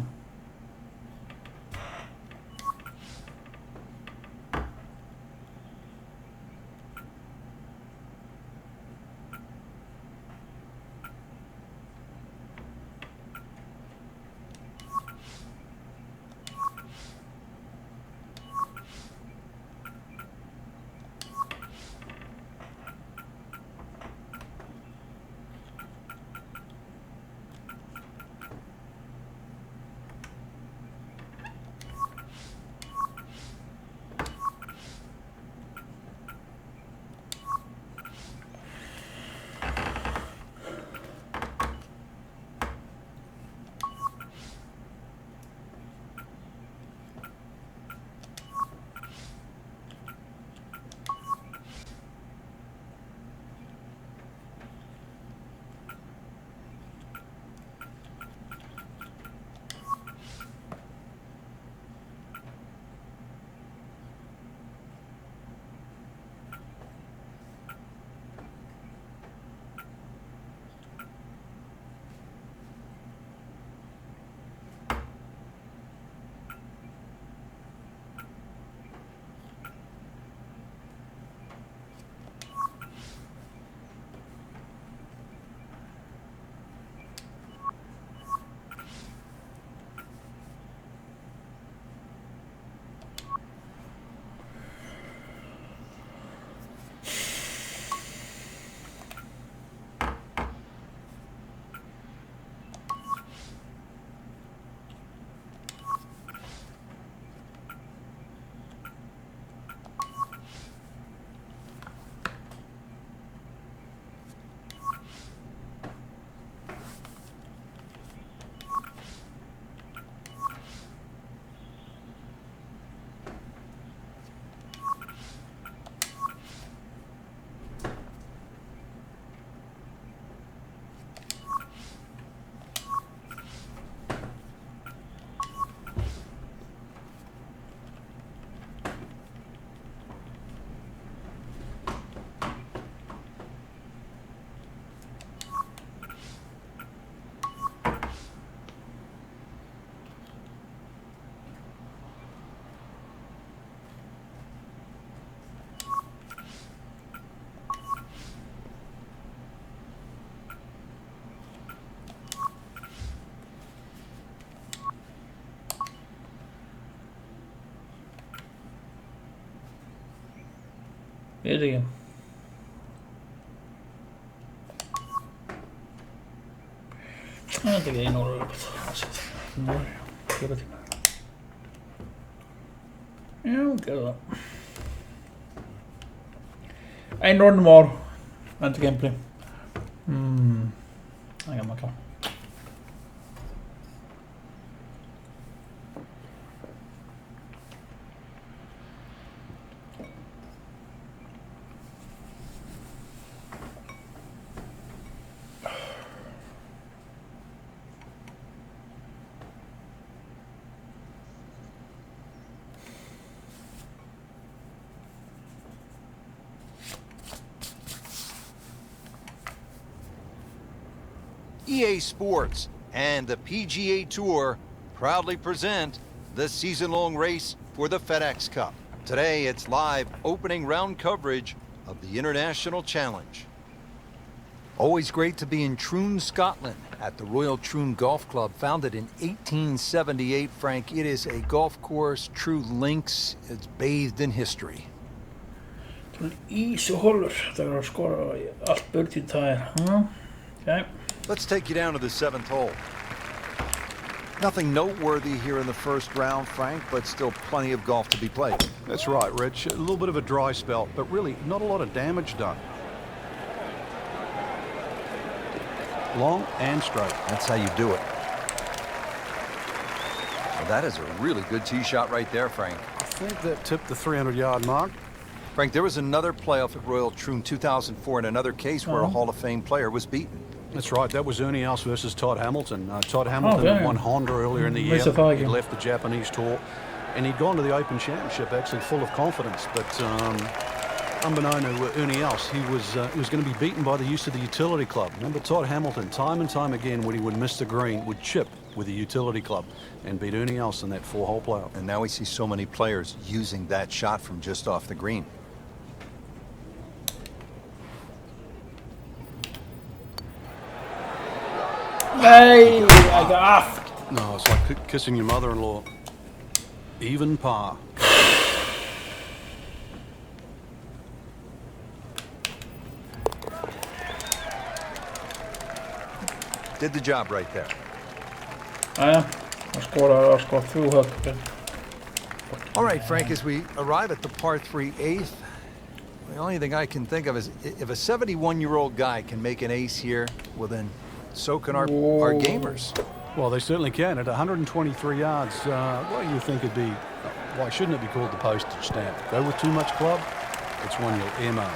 Vet ikke. Mä tekee nolla loput asiat. Noin. Kirjoitin. Joo, kyllä. Ei normal. Vänta gameplay. Aika makea. EA Sports and the PGA Tour proudly present the season-long race for the FedEx Cup. Today, it's live opening round coverage of the International Challenge. Always great to be in Troon, Scotland, at the Royal Troon Golf Club, founded in 1878. Frank, it is a golf course, true links. It's bathed in history. Isoholder, där ska allt börtigt här. Okay. Let's take you down to the 7th hole. Nothing noteworthy here in the first round, Frank, but still plenty of golf to be played. That's right, Rich. A little bit of a dry spell, but really not a lot of damage done. Long and straight. That's how you do it. Well, that is a really good tee shot right there, Frank. I think that tipped the 300-yard mark. Frank, there was another playoff at Royal Troon 2004 in another case where a Hall of Fame player was beaten. That's right. That was Ernie Els versus Todd Hamilton. Todd Hamilton won Honda earlier in the year. He left the Japanese tour, and he'd gone to the Open Championship actually full of confidence. But unbeknown to Ernie Els, he was going to be beaten by the use of the utility club. Remember, Todd Hamilton, time and time again, when he would miss the green, would chip with a utility club and beat anything else in that 4-hole playoff. And now we see so many players using that shot from just off the green. Hey, I got off. No, it's like kissing your mother-in-law. Even par. Did the job right there. Jag skårar 2 högt. All right, Frank, as we arrive at the par 3 eighth, the only thing I can think of is if a 71-year-old guy can make an ace here, well then, so can our gamers. Well, they certainly can. At 123 yards, what do you think it'd be? Why shouldn't it be called the postage stamp? Go with too much club, it's one you'll MO.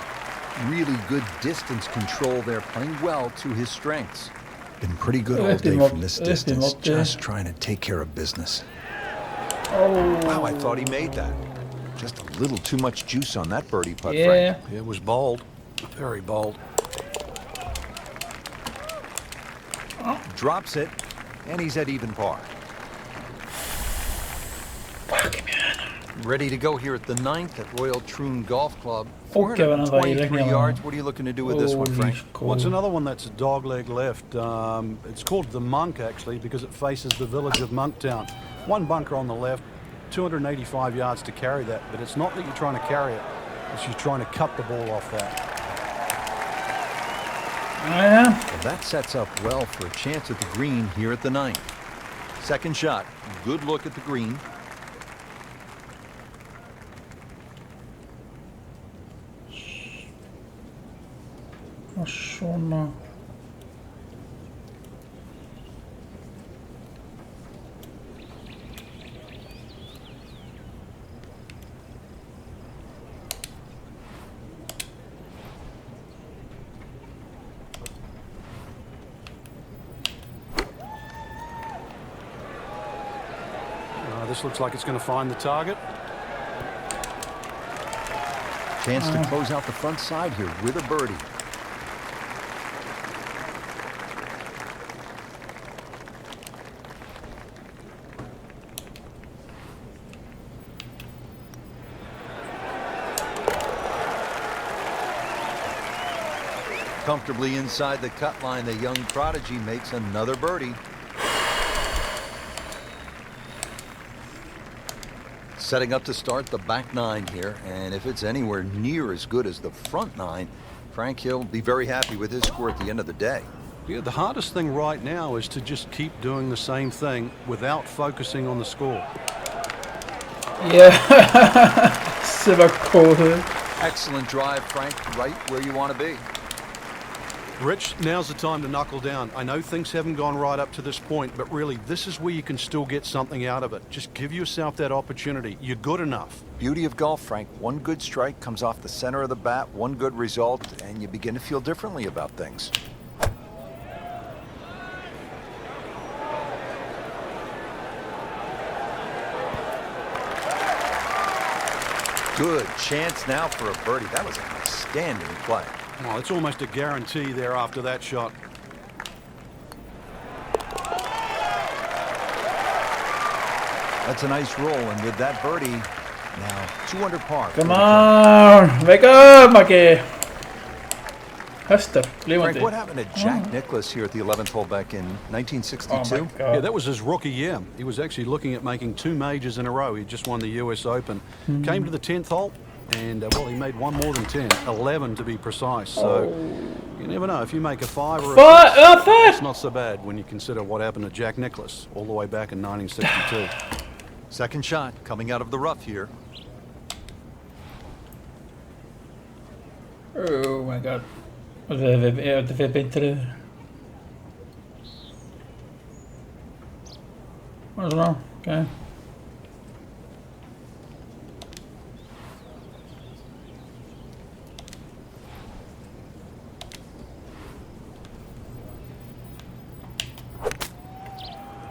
Really good distance control there, playing well to his strengths. Been pretty good all day from this distance, just trying to take care of business. Oh. Wow, I thought he made that. Just a little too much juice on that birdie putt, Yeah. Frank. It was bold, very bold. Drops it, and he's at even par. Fuck, man. Ready to go here at the 9th at Royal Troon Golf Club. Okay, well, 423 yards. What are you looking to do with this one, Frank? Well, it's another one that's a dogleg left. It's called the Monk, actually, because it faces the village of Monktown. One bunker on the left, 285 yards to carry that, but it's not that you're trying to carry it, it's you're trying to cut the ball off that. Yeah. Well, that sets up well for a chance at the green here at the 9th. Second shot, good look at the green. Såna. This looks like it's going to find the target. Chance to close out the front side here with a birdie. Comfortably inside the cut line, the young prodigy makes another birdie. Setting up to start the back 9 here, and if it's anywhere near as good as the front 9, Frank, he'll be very happy with his score at the end of the day. Yeah, the hardest thing right now is to just keep doing the same thing without focusing on the score. Yeah. Se vad cool. Excellent drive, Frank, right where you want to be. Rich, now's the time to knuckle down. I know things haven't gone right up to this point, but really, this is where you can still get something out of it. Just give yourself that opportunity. You're good enough. Beauty of golf, Frank. One good strike comes off the center of the bat, one good result, and you begin to feel differently about things. Good chance now for a birdie. That was an outstanding play. Well, it's almost a guarantee there after that shot. That's a nice roll, and with that birdie, now 2 under par. Come on, wake up, Mackie. Hester, Frank, what happened to Jack Nicklaus here at the 11th hole back in 1962? Yeah, that was his rookie year. He was actually looking at making 2 majors in a row. He just won the US Open. Came to the 10th hole, and well, he made one more than 10, 11 to be precise. So you never know. If you make a 5 or a 6, it's not so bad when you consider what happened to Jack Nicklaus all the way back in 1962. Second shot coming out of the rough here. Oh my god. Det vet inte det. Vad bra. Okej.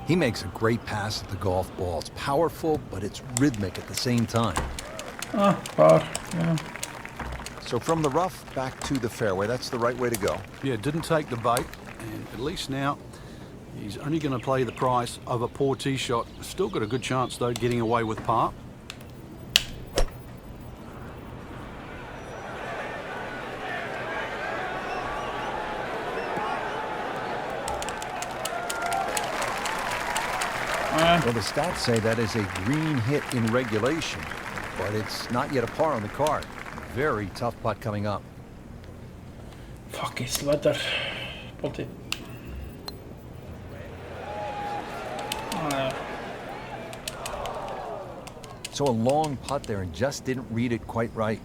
He makes a great pass at the golf ball. It's powerful, but it's rhythmic at the same time. Par. Yeah. So from the rough back to the fairway, that's the right way to go. Yeah, didn't take the bait, and at least now He's only going to play the price of a poor tee shot. Still got a good chance, though, getting away with par. Well, the stats say that is a green hit in regulation, but it's not yet a par on the card. Very tough putt coming up. Fuck, it's letter. Put it. So a long putt there and just didn't read it quite right.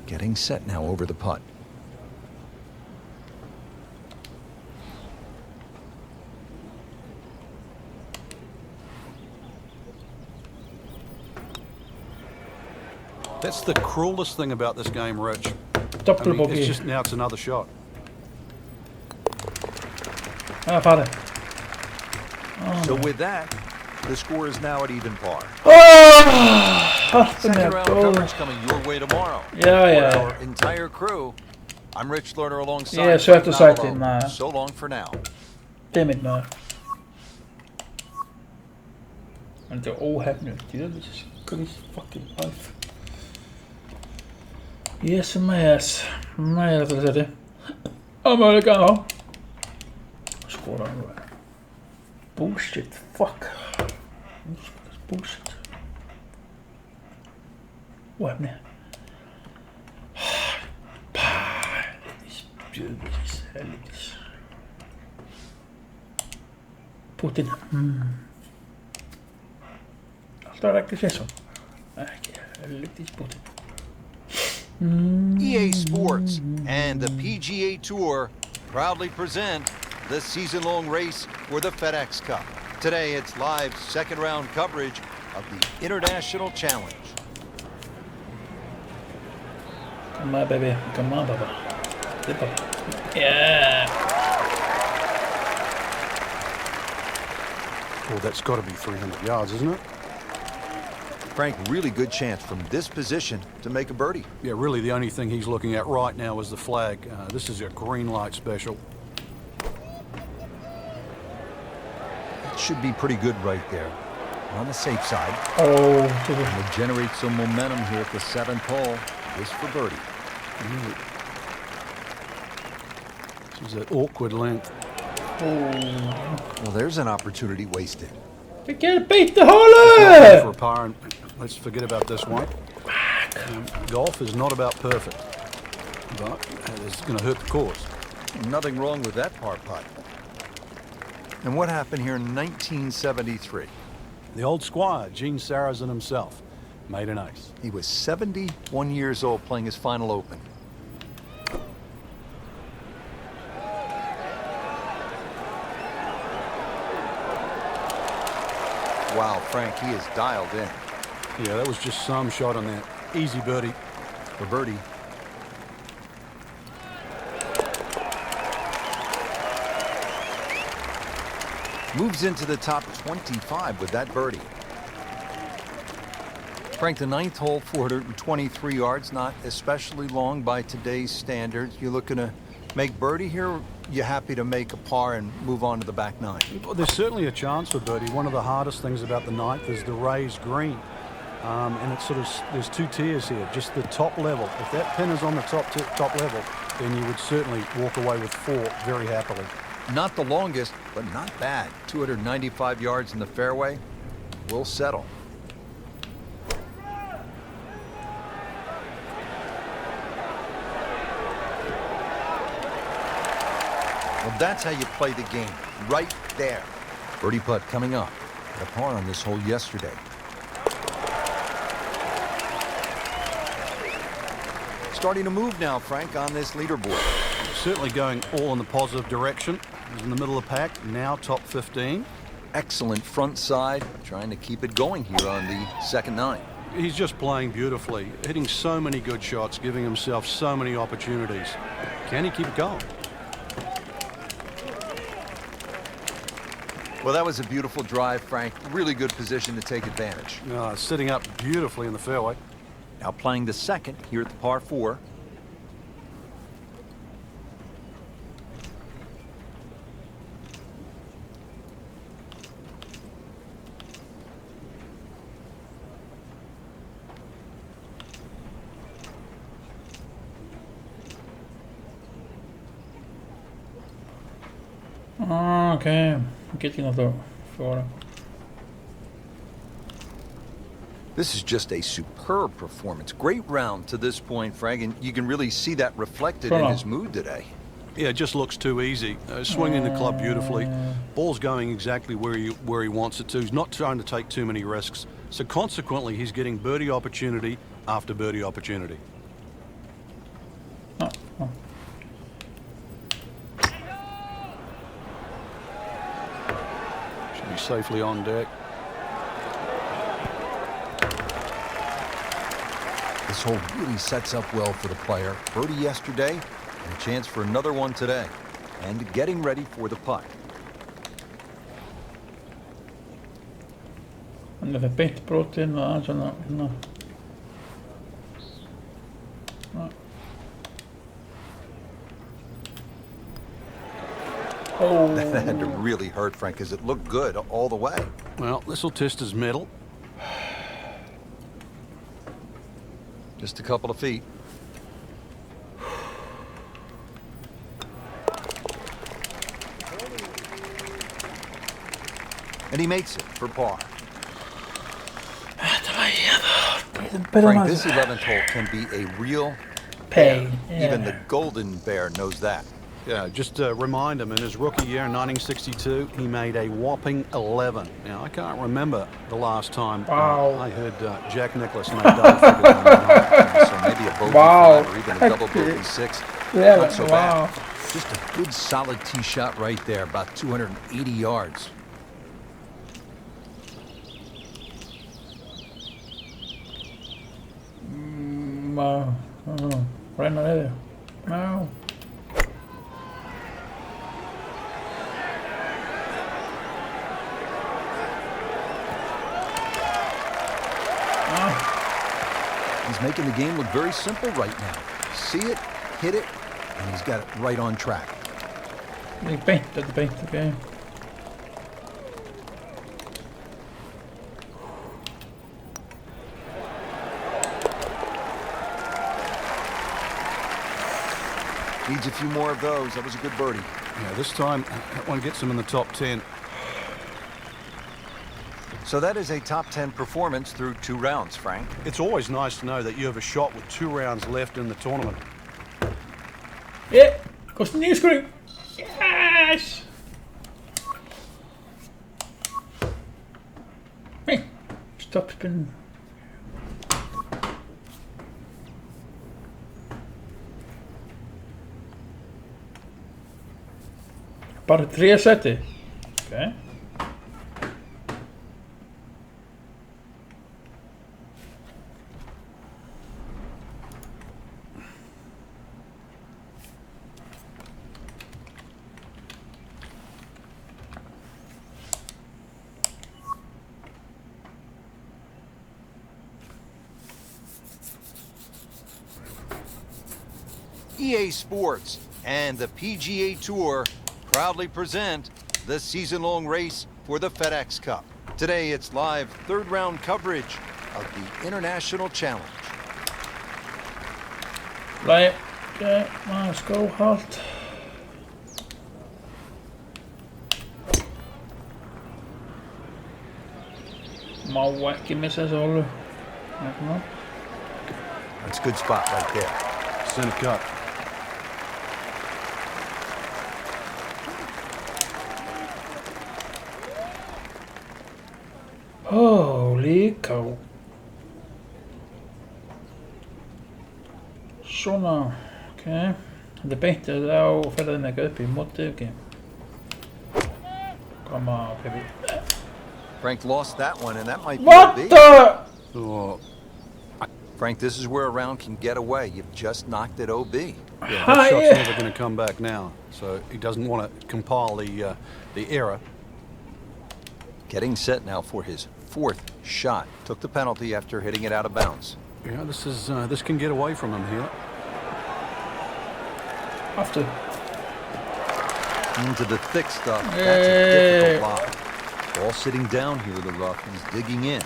Getting set now over the putt. That's the cruelest thing about this game, Rich. It's just now it's another shot. Father. So with that, the score is now at even par. Oh! Second round coverage coming your way tomorrow. Yeah. For our entire crew, I'm Rich Lerner alongside. Yeah, så efter sagt det. So long for now. Damn it, man. And they're all happening. This is God's fucking life. Yes, my ass. My ass is det. Americano. Skålar nu. Bullshit. Fuck. Bullshit. What happened? This beautiful helvetes. Putin. Allt har räckt så. Helvetes Putin. EA Sports and the PGA Tour proudly present the season-long race for the FedEx Cup. Today, it's live second-round coverage of the International Challenge. Come on, baby. Come on, Baba. Yeah. Well, that's got to be 300 yards, isn't it? Frank, really good chance from this position to make a birdie. Yeah, really the only thing he's looking at right now is the flag. This is a green light special. It should be pretty good right there. On the safe side. Oh. And will generate some momentum here at the 7th hole. This for birdie. This is an awkward length. Well, there's an opportunity wasted. We can't beat the hole! For a par, and let's forget about this one. Golf is not about perfect, but it's going to hurt the course. Nothing wrong with that par putt. And what happened here in 1973? The old squire, Gene Sarazen himself, made an ace. He was 71 years old playing his final Open. Wow, Frank, he is dialed in. Yeah, that was just some shot on that. Easy birdie. For birdie. Moves into the top 25 with that birdie. Frank, the 9th hole, 423 yards, not especially long by today's standards. You looking to make birdie here? You happy to make a par and move on to the back 9? Well, there's certainly a chance for birdie. One of the hardest things about the 9th is the raised green. And it's sort of, there's two tiers here, just the top level. If that pin is on the top level, then you would certainly walk away with 4 very happily. Not the longest, but not bad. 295 yards in the fairway. We'll settle. Well, that's how you play the game. Right there. Birdie putt coming up. Had a par on this hole yesterday. Starting to move now, Frank, on this leaderboard. Certainly going all in the positive direction. He's in the middle of the pack, now top 15. Excellent front side, trying to keep it going here on the second 9. He's just playing beautifully, hitting so many good shots, giving himself so many opportunities. Can he keep it going? Well, that was a beautiful drive, Frank. Really good position to take advantage. Sitting up beautifully in the fairway. Now playing the second here at the par 4. Ah, okay. Getting of the floor. This is just a superb performance. Great round to this point, Frank, and you can really see that reflected in his mood today. Yeah, it just looks too easy. Swinging the club beautifully. Ball's going exactly where he wants it to. He's not trying to take too many risks. So consequently, he's getting birdie opportunity after birdie opportunity. Should be safely on deck. This hole really sets up well for the player. Birdie yesterday, and a chance for another one today. And getting ready for the putt. And the paint brought in no. Oh. That had to really hurt, Frank, because it looked good all the way. Well, this will test his mettle. Just a couple of feet. And he makes it for par. Frank, this 11th hole can be a real pain. Yeah. Even the Golden Bear knows that. Yeah, just to remind him, in his rookie year in 1962, he made a whopping 11. Now, I can't remember the last time I heard Jack Nicklaus make double figures. So maybe a bogey five or even a double bogey six. Yeah, not so bad. Just a good solid tee shot right there, about 280 yards. Right now there. No. He's making the game look very simple right now. See it, hit it, and he's got it right on track. The paint, okay. Needs a few more of those. That was a good birdie. Yeah, this time that one gets him in the top 10. So that is a top 10 performance through 2 rounds, Frank. It's always nice to know that you have a shot with 2 rounds left in the tournament. Yeah, goes to the new screen. Yes! Hey, stop spinning. Bara 3 seti. Okay. EA Sports and the PGA Tour proudly present the season-long race for the FedEx Cup. Today, it's live third-round coverage of the International Challenge. Right, okay, let's go, halt. Má ekki missa þessu holu. That's a good spot right there. Center cut. Holy cow. Svona, ok. Þetta beintið á ferðinni ekki upp í móti, ok. Come on, baby. Frank lost that one, and that might be What a the? Oh. Frank, this is where a round can get away. You've just knocked it OB. Yeah, that shot's never going to come back now, so he doesn't want to compile the error. Getting set now for his 4th shot. Took the penalty after hitting it out of bounds. Yeah, this can get away from him here. After. Into the thick stuff. That's a difficult block. Ball sitting down here, the rough. He's digging in.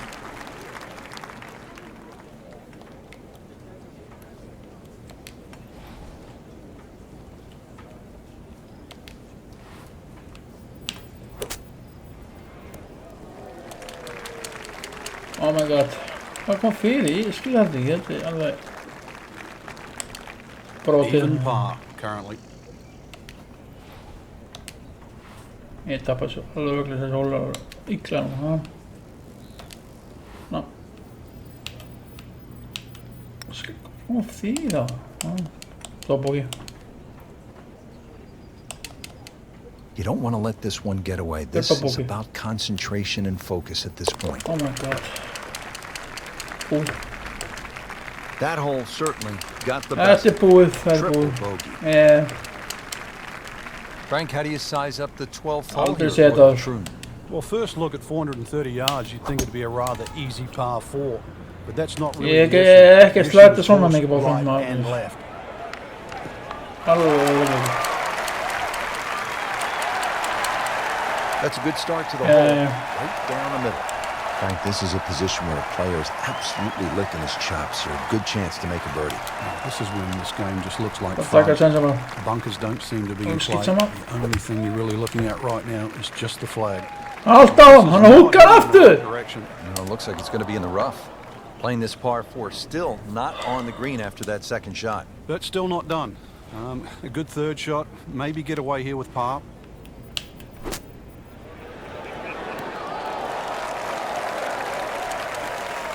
Oh my god. Hvað kom fyrir? Ég skil þetta ekki. Þetta er alveg... Brotið. Even par, currently. Ég tapar svo alveg öglega þessi hóla illa nú. Ná. Hvað kom fyrir það? Tóbóki. You don't want to let this one get away. This is about concentration and focus at this point. Oh my god. Ooh. That hole certainly got the best. That's búið, Triple bogey. Yeah. Frank, how do you size up the 12th hole Aldrei here? séð það. Well, first look at 430 yards, you'd think it'd be a rather easy par 4. But that's not really Ég the issue. er ekki að slæta The svona issue is mikið bara right svona. and left. That's a good start to the hole. Right down the middle. Frank, this is a position where a player is absolutely licking his chops here. Good chance to make a birdie. This is when this game just looks like Það taka fun. sensa bara. Bunkers don't seem to be in play. Skitsama. The only thing you're really looking at right now is just the flag. Allt á hann húkkar aftur! No, it looks like it's going to be in the rough. Playing this par 4, still not on the green after that second shot. But still not done. A good third shot, maybe get away here with par.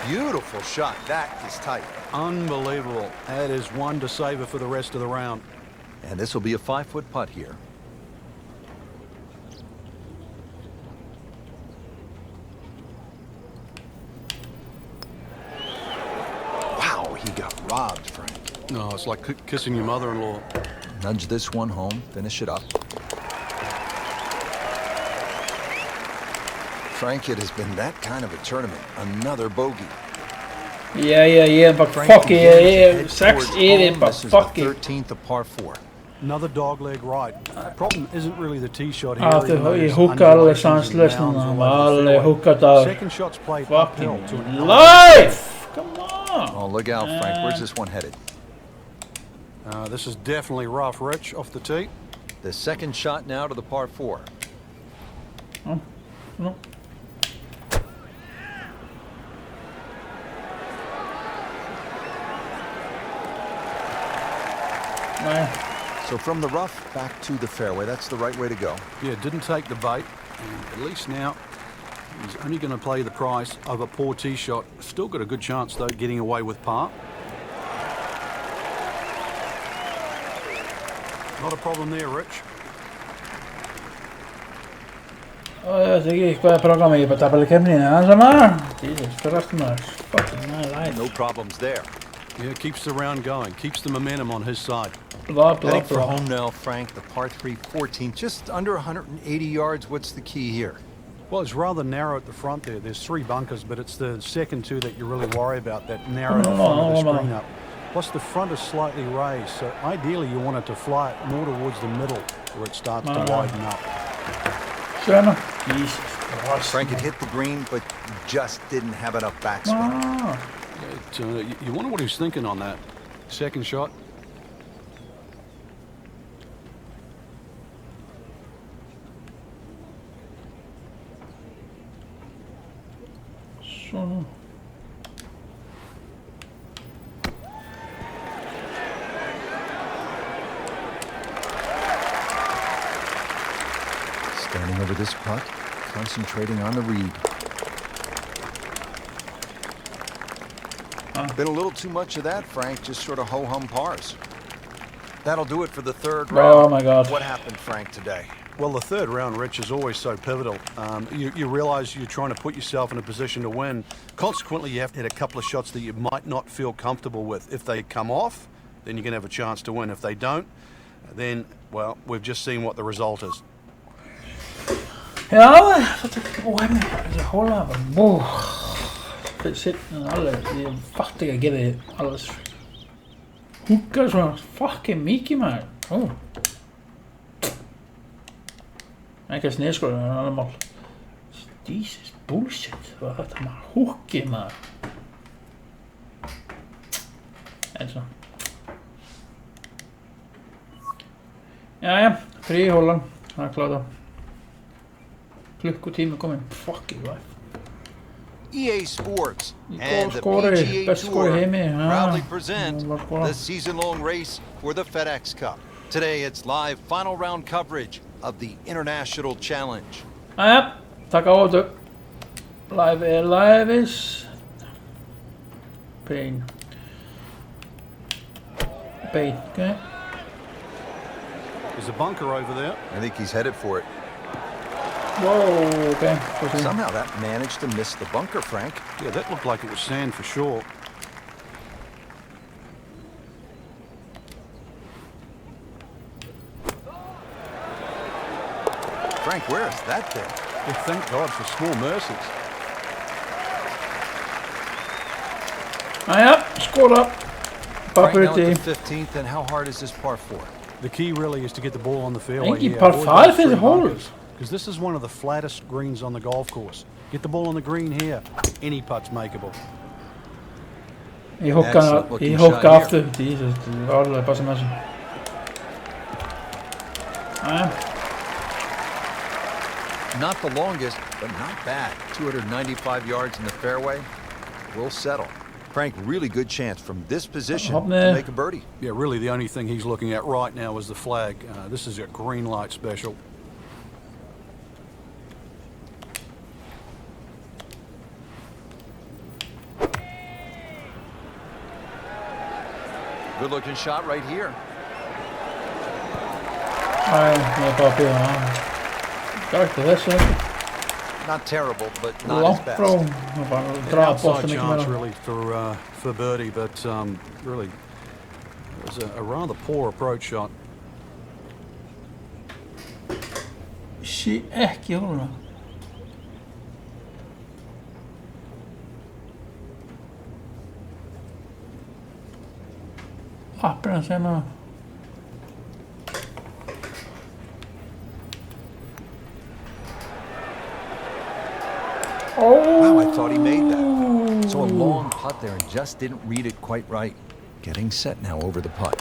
Beautiful shot. That is tight. Unbelievable. That is one to savor for the rest of the round. And this will be a 5-foot putt here. Wow, he got robbed, Frank. No, it's like kissing your mother-in-law. Nudge this one home, finish it up. Frank, it has been that kind of a tournament. Another bogey. Yeah, but fuck it. 6 it, but fuck it. 13th of par 4. Another dogleg right. The problem isn't really the tee shot here. Ég húkka alveg sanslöst núna. Alveg húkka það. Second shot's played uphill to an life! Come on! Oh, look out, Frank. Where's this one headed? This is definitely rough, Rich, off the tee. The second shot now to the par 4. Oh, no. So from the rough back to the fairway, that's the right way to go. Yeah, didn't take the bait. And at least now he's only going to play the price of a poor tee shot. Still got a good chance, though, getting away with par. Not a problem there, Rich. Ég veit ekki hvað programmi, ég bara tapar kemninu. Sama? Jesus Christ, man. Fucking my life. No problems there. Yeah, keeps the round going. Keeps the momentum on his side. Heading for home now, Frank. The par 3 14, just under 180 yards. What's the key here? Well, it's rather narrow at the front there. There's 3 bunkers, but it's the second 2 that you really worry about, that narrow front of the screen up. Plus, the front is slightly raised, so ideally you want it to fly it more towards the middle where it starts to widen up. Jesus Christ. Frank had hit the green, but just didn't have enough backspin. You wonder what he's thinking on that second shot. So. Standing over this putt, concentrating on the read. Been a little too much of that, Frank, just sort of ho-hum pars. That'll do it for the third round. Oh my God. What happened, Frank, today? Well, the third round, Rich, is always so pivotal. You realize you're trying to put yourself in a position to win. Consequently, you have to hit a couple of shots that you might not feel comfortable with. If they come off, then you're going to have a chance to win. If they don't, then, well, we've just seen what the result is. Ja, dat ik hem de hola boh. Det sitter alle de fattiga grejer alles. Hookar så fucking Mickey man. Oh. Jag kan snedskåla normal. Jesus bullshit. Vad heter man? Hookey man. Alltså. Ja, 3 hållan. Han klarade. Klukkutími komin. Fucking life. EA Sports I and the golfskóri, PGA best skóri í Tour heimi. proudly present Það var bara- the season-long race for the FedEx Cup. Today, it's live final round coverage of the International Challenge. Jæja, taka á þetta. Live er live-is. Pain. Okay. There's a bunker over there. I think he's headed for it. Whoa, okay. Somehow that managed to miss the bunker, Frank. Yeah, that looked like it was sand for sure. Frank, where is that thing? Well, thank God for small mercies. Jæja, skóla. Frank, now Property. at the 15th, and how hard is this par 4? The key really is to get the ball on the fairway. Engin here. par Avoid 5 those is three hole. bunkers, because this is one of the flattest greens on the golf course. Get the ball on the green here. Any putt's makeable. Ég húkka Excellent looking shot aftur. Jesus, það var alveg að passa með þessu. Jæja. Not the longest, but not bad. 295 yards in the fairway. We'll settle. Frank, really good chance from this position to make a birdie. Yeah, really the only thing he's looking at right now is the flag. This is a green light special. Good looking shot right here. Ég bara byrja það. Gæti þessu ekki. Not terrible, but not as Langt best. frá. Það bara An draga outside boltan ekki chance meira. really for birdie, but really it was a rather poor approach shot. Sí, ekki hóluna. Appir hans hérna. Wow, I thought he made that. So a long putt there and just didn't read it quite right. Getting set now over the putt.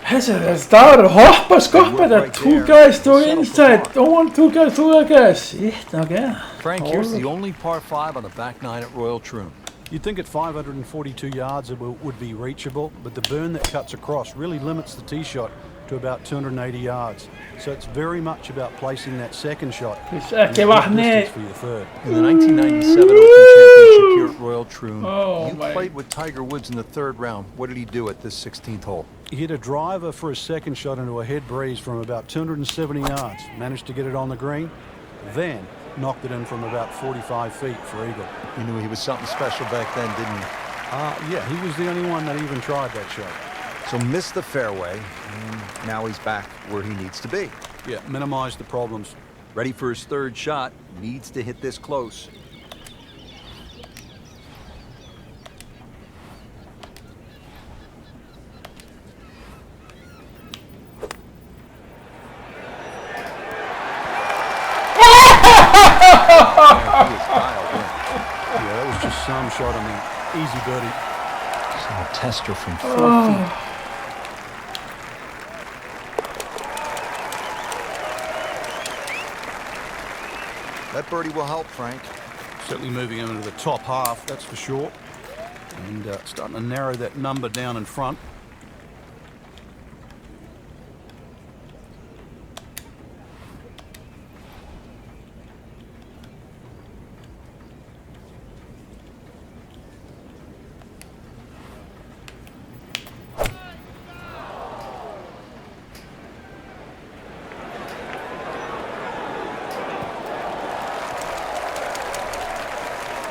Þessi dagur er hoppa skoppa þetta. Two guys to inside. Don't want two guys to the guys. Shit, okay. Frank, here's the only par 5 on the back 9 at Royal Troon. You'd think at 542 yards it would be reachable, but the burn that cuts across really limits the tee shot to about 280 yards. So it's very much about placing that second shot Ekki and the vatni. distance for your third. In the 1997 Open Championship here at Royal Troon, Oh, you my. played with Tiger Woods in the 3rd round. What did he do at this 16th hole? He hit a driver for his second shot into a head breeze from about 270 yards, managed to get it on the green, then knocked it in from about 45 feet for eagle. You knew he was something special back then, didn't you? Yeah, he was the only one that even tried that shot. So missed the fairway, and now he's back where he needs to be. Yeah, minimized the problems. Ready for his 3rd shot, needs to hit this close. Yeah, that was just some shot on the easy birdie. A tester from 4 feet. That birdie will help, Frank. Certainly moving him into the top half, that's for sure. And starting to narrow that number down in front.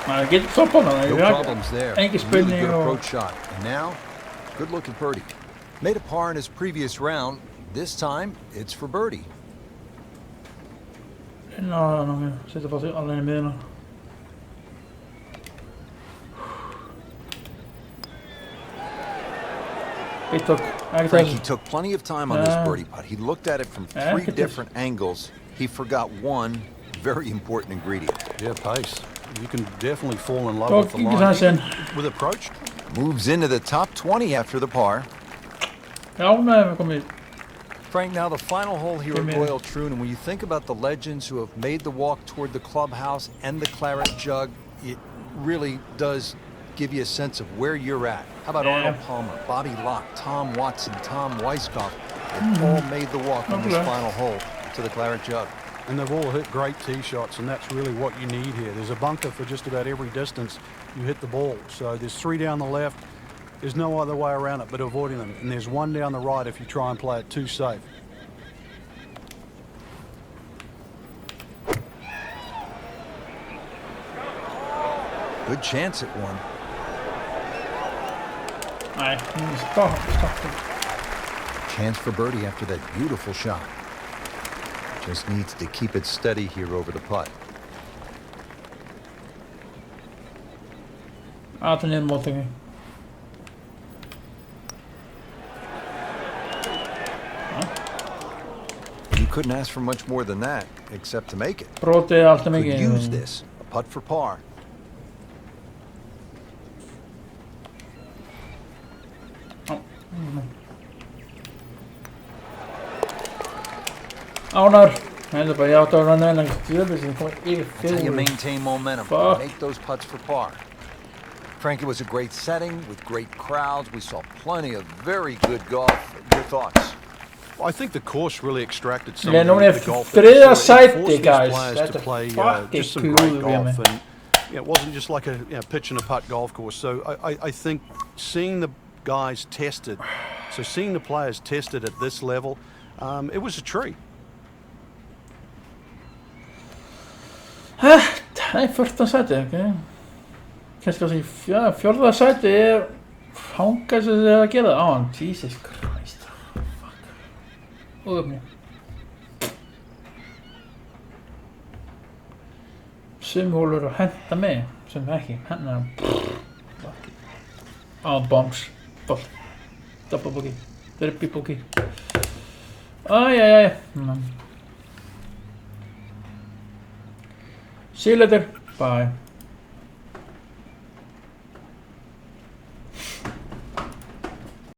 Maar get stoppen dan. No problems there. Eén keer Really spinning. good approach shot. And now, good looking birdie. Made a par in his previous round. This time, it's for birdie. Nou, nog meer. Zit er vast alleen in het midden. Frankie took plenty of time on this birdie putt. He looked at it from 3 different angles. He forgot one very important ingredient. Yeah, pace. You can definitely fall in love with the line. With approach. Moves into the top 20 after the par. Ja, nee, maar kom hier. Frank, now the final hole here at Royal Troon, and when you think about the legends who have made the walk toward the clubhouse and the claret jug, it really does give you a sense of where you're at. How about Arnold Palmer, Bobby Locke, Tom Watson, Tom Weiskopf? They've all made the walk on this final hole to the claret jug. And they've all hit great tee shots, and that's really what you need here. There's a bunker for just about every distance you hit the ball. So there's 3 down the left. There's no other way around it but avoiding them. And there's 1 down the right if you try and play it too safe. Good chance at one. Chance for birdie after that beautiful shot. Just needs to keep it steady here over the putt. You couldn't ask for much more than that, except to make it. Could use this. A putt for par. That's how you maintain momentum. Make those putts for par. Frank, it was a great setting with great crowds. We saw plenty of very good golf. Your thoughts? Well, I think the course really extracted some of the golf. Guys. To play just some great golf, and it wasn't just like a pitch and a putt golf course. So I think seeing the guys tested, seeing the players tested at this level, it was a treat. Nej, första sæti, ok. Kannski fjórða sæti hanga sem þið að gera það. Jesus Christ. Fuck. Mér. Sum hólur að henta mig, sem ekki. Hennar. Bombs. Bolt. Double bogey. Triple bogey. Æj. See you later. Bye.